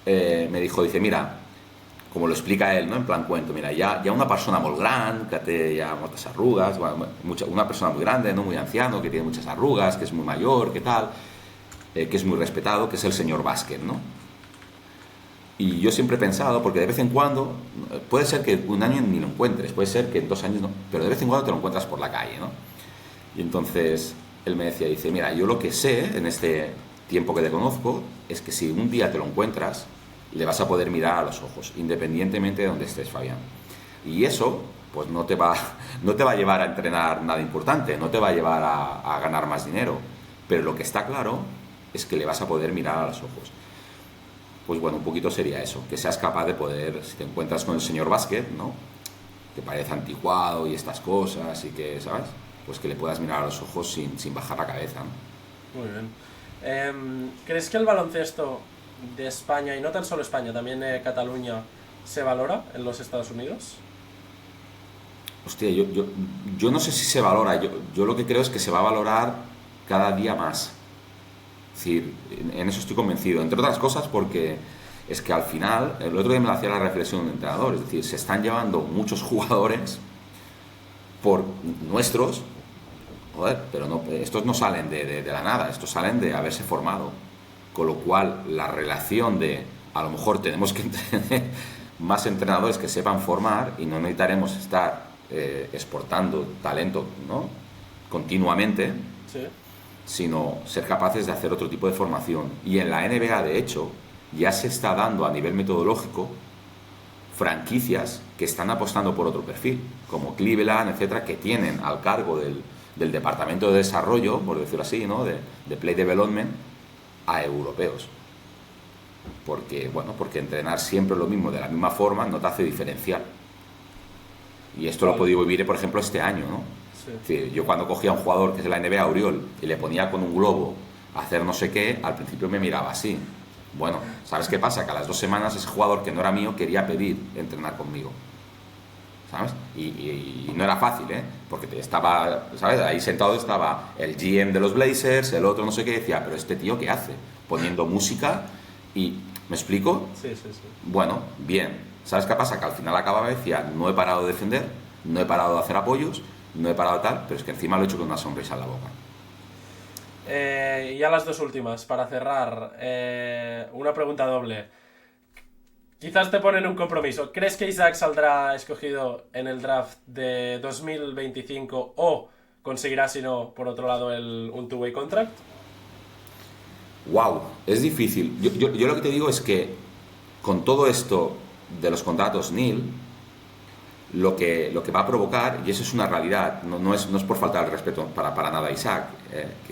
me dice, mira, como lo explica él, ¿no? En plan cuento, mira, ya una persona muy grande, que té ya muchas arrugas, una persona muy grande, no muy anciano, que tiene muchas arrugas, que es muy mayor, que tal, que es muy respetado, que es el señor Vázquez, ¿no? Y yo siempre he pensado, porque de vez en cuando, puede ser que un año ni lo encuentres, puede ser que en 2 años no, pero de vez en cuando te lo encuentras por la calle, ¿no? Y entonces él me decía, dice, mira, yo lo que sé en este tiempo que te conozco es que si un día te lo encuentras, le vas a poder mirar a los ojos, independientemente de donde estés, Fabián. Y eso, pues no te va a llevar a entrenar nada importante, no te va a llevar a ganar más dinero, pero lo que está claro es que le vas a poder mirar a los ojos. Pues bueno, un poquito sería eso, que seas capaz de poder, si te encuentras con el señor Vázquez, ¿no? que parece anticuado y estas cosas y que, ¿sabes? Pues que le puedas mirar a los ojos sin bajar la cabeza, ¿no? Muy bien. ¿Crees que el baloncesto de España, y no tan solo España, también Cataluña, se valora en los Estados Unidos? Hostia, yo no sé si se valora, yo lo que creo es que se va a valorar cada día más. Es decir, en eso estoy convencido, entre otras cosas porque es que al final, el otro día me lo hacía la reflexión de un entrenador, es decir, se están llevando muchos jugadores por nuestros, joder, pero no, estos no salen de la nada, estos salen de haberse formado, con lo cual la relación de, a lo mejor tenemos que tener más entrenadores que sepan formar y no necesitaremos estar exportando talento, ¿no?, continuamente, Sí. sino ser capaces de hacer otro tipo de formación. Y en la NBA, de hecho, ya se está dando a nivel metodológico franquicias que están apostando por otro perfil, como Cleveland, etcétera, que tienen al cargo del departamento de desarrollo, por decirlo así, ¿no?, de play development, a europeos. Porque entrenar siempre lo mismo de la misma forma no te hace diferencial. Y esto lo he podido vivir, por ejemplo, este año, ¿no? Sí. Es decir, yo cuando cogía a un jugador que es de la NBA, Oriol, y le ponía con un globo a hacer no sé qué, al principio me miraba así. Bueno, ¿sabes qué pasa? Que a las 2 semanas ese jugador que no era mío quería pedir entrenar conmigo, ¿sabes? Y no era fácil, ¿eh? Porque estaba, ¿sabes? Ahí sentado estaba el GM de los Blazers, el otro no sé qué, decía, pero este tío ¿qué hace? Poniendo música y... ¿Me explico? Sí, sí, sí. Bueno, bien. ¿Sabes qué pasa? Que al final acababa y decía, no he parado de defender, no he parado de hacer apoyos, no he parado de tal, pero es que encima lo he hecho con una sonrisa en la boca. Y ya las dos últimas, para cerrar. Una pregunta doble. Quizás te ponen un compromiso. ¿Crees que Isaac saldrá escogido en el draft de 2025 o conseguirá, si no, por otro lado, un two-way contract? ¡Wow! Es difícil. Yo lo que te digo es que con todo esto de los contratos NIL, lo que va a provocar, y eso es una realidad, no es por faltar el respeto para nada a Isaac,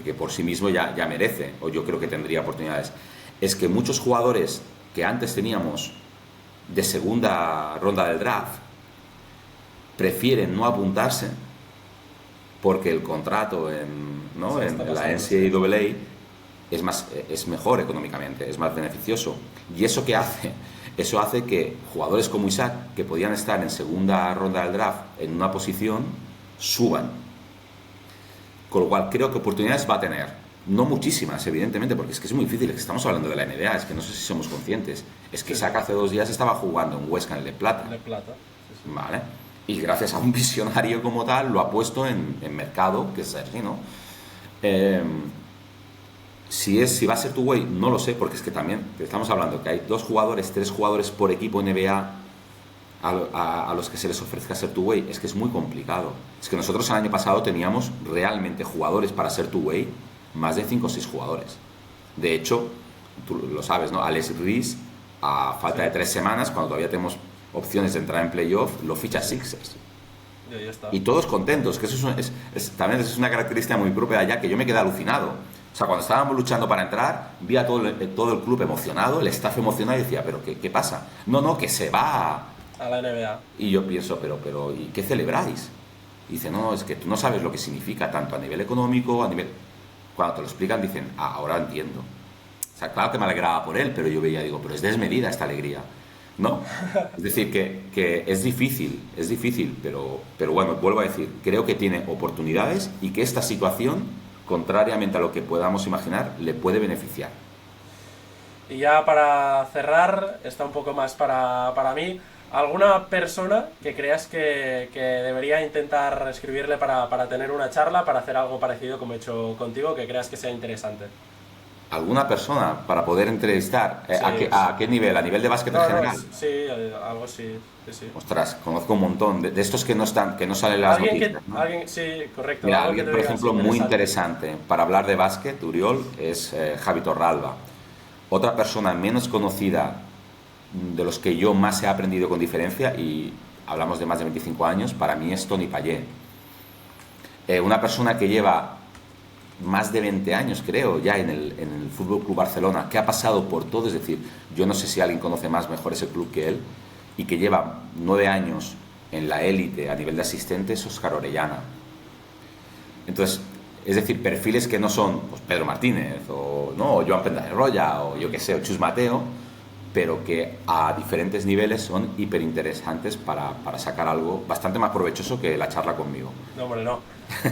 que por sí mismo ya merece, o yo creo que tendría oportunidades, es que muchos jugadores que antes teníamos de segunda ronda del draft prefieren no apuntarse porque el contrato Sí, en está la pasando, NCAA es mejor económicamente, es más beneficioso. ¿Y eso qué hace? Eso hace que jugadores como Isaac, que podían estar en segunda ronda del draft en una posición, suban. Con lo cual creo que oportunidades va a tener. No muchísimas, evidentemente, porque es que es muy difícil. Estamos hablando de la NBA, es que no sé si somos conscientes. Es que Isaac hace 2 días estaba jugando en Huesca, en el de Plata. De plata. Sí, sí. ¿Vale? Y gracias a un visionario como tal, lo ha puesto en mercado, que es Sergi, ¿no? Si va a ser tu way, no lo sé, porque es que también estamos hablando que hay 2 jugadores, 3 jugadores por equipo NBA a los que se les ofrezca ser tu way. Es que es muy complicado. Es que nosotros el año pasado teníamos realmente jugadores para ser tu way, más de 5 o 6 jugadores. De hecho, tú lo sabes, ¿no? Alex Reese, a falta de 3 semanas, cuando todavía tenemos opciones de entrar en playoff, lo ficha Sixers. Ya está. Y todos contentos, que eso también es una característica muy propia de allá, que yo me quedé alucinado. O sea, cuando estábamos luchando para entrar, vi a todo el club emocionado, el staff emocionado, y decía, ¿pero qué pasa? No, que se va a la NBA. Y yo pienso, pero ¿y qué celebráis? Y dice, no, es que tú no sabes lo que significa, tanto a nivel económico, a nivel... Cuando te lo explican, dicen, ahora entiendo. O sea, claro que me alegraba por él, pero yo veía, digo, pero es desmedida esta alegría. No, es decir, que es difícil, pero bueno, vuelvo a decir, creo que tiene oportunidades y que esta situación, contrariamente a lo que podamos imaginar, le puede beneficiar. Y ya para cerrar, está un poco más para mí, ¿alguna persona que creas que debería intentar escribirle para tener una charla, para hacer algo parecido como he hecho contigo, que creas que sea interesante? ¿Alguna persona para poder entrevistar? Sí, ¿A qué nivel? ¿A nivel de básquet en general? Sí, algo así, sí. Ostras, conozco un montón de estos que no salen en las noticias, ¿no? Sí, correcto. Mira, algo alguien, que te por digas ejemplo, muy interesante para hablar de básquet, Uriol, es Javi Torralba. Otra persona menos conocida, de los que yo más he aprendido con diferencia, y hablamos de más de 25 años, para mí es Tony Payet. Una persona que lleva más de 20 años, creo, ya en el Fútbol Club Barcelona, que ha pasado por todo, es decir, yo no sé si alguien conoce más mejor ese club que él, y que lleva 9 años en la élite a nivel de asistentes, Óscar Orellana. Entonces, es decir, perfiles que no son pues, Pedro Martínez o Joan Pendarroya o yo que sé, o Chus Mateo, pero que a diferentes niveles son hiperinteresantes para sacar algo bastante más provechoso que la charla conmigo. No, hombre, no.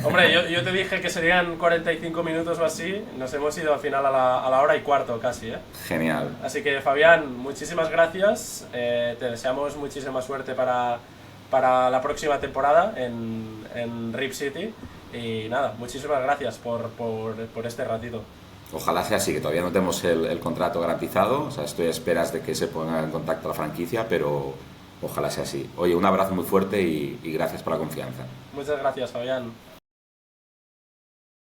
Hombre, yo te dije que serían 45 minutos o así, nos hemos ido al final a la hora y cuarto casi, ¿eh? Genial. Así que, Fabián, muchísimas gracias, te deseamos muchísima suerte para la próxima temporada en Rip City, y nada, muchísimas gracias por este ratito. Ojalá sea así, que todavía no tenemos el contrato garantizado, o sea, estoy a esperas de que se ponga en contacto la franquicia, pero ojalá sea así. Oye, un abrazo muy fuerte y gracias por la confianza. Muchas gracias, Fabián.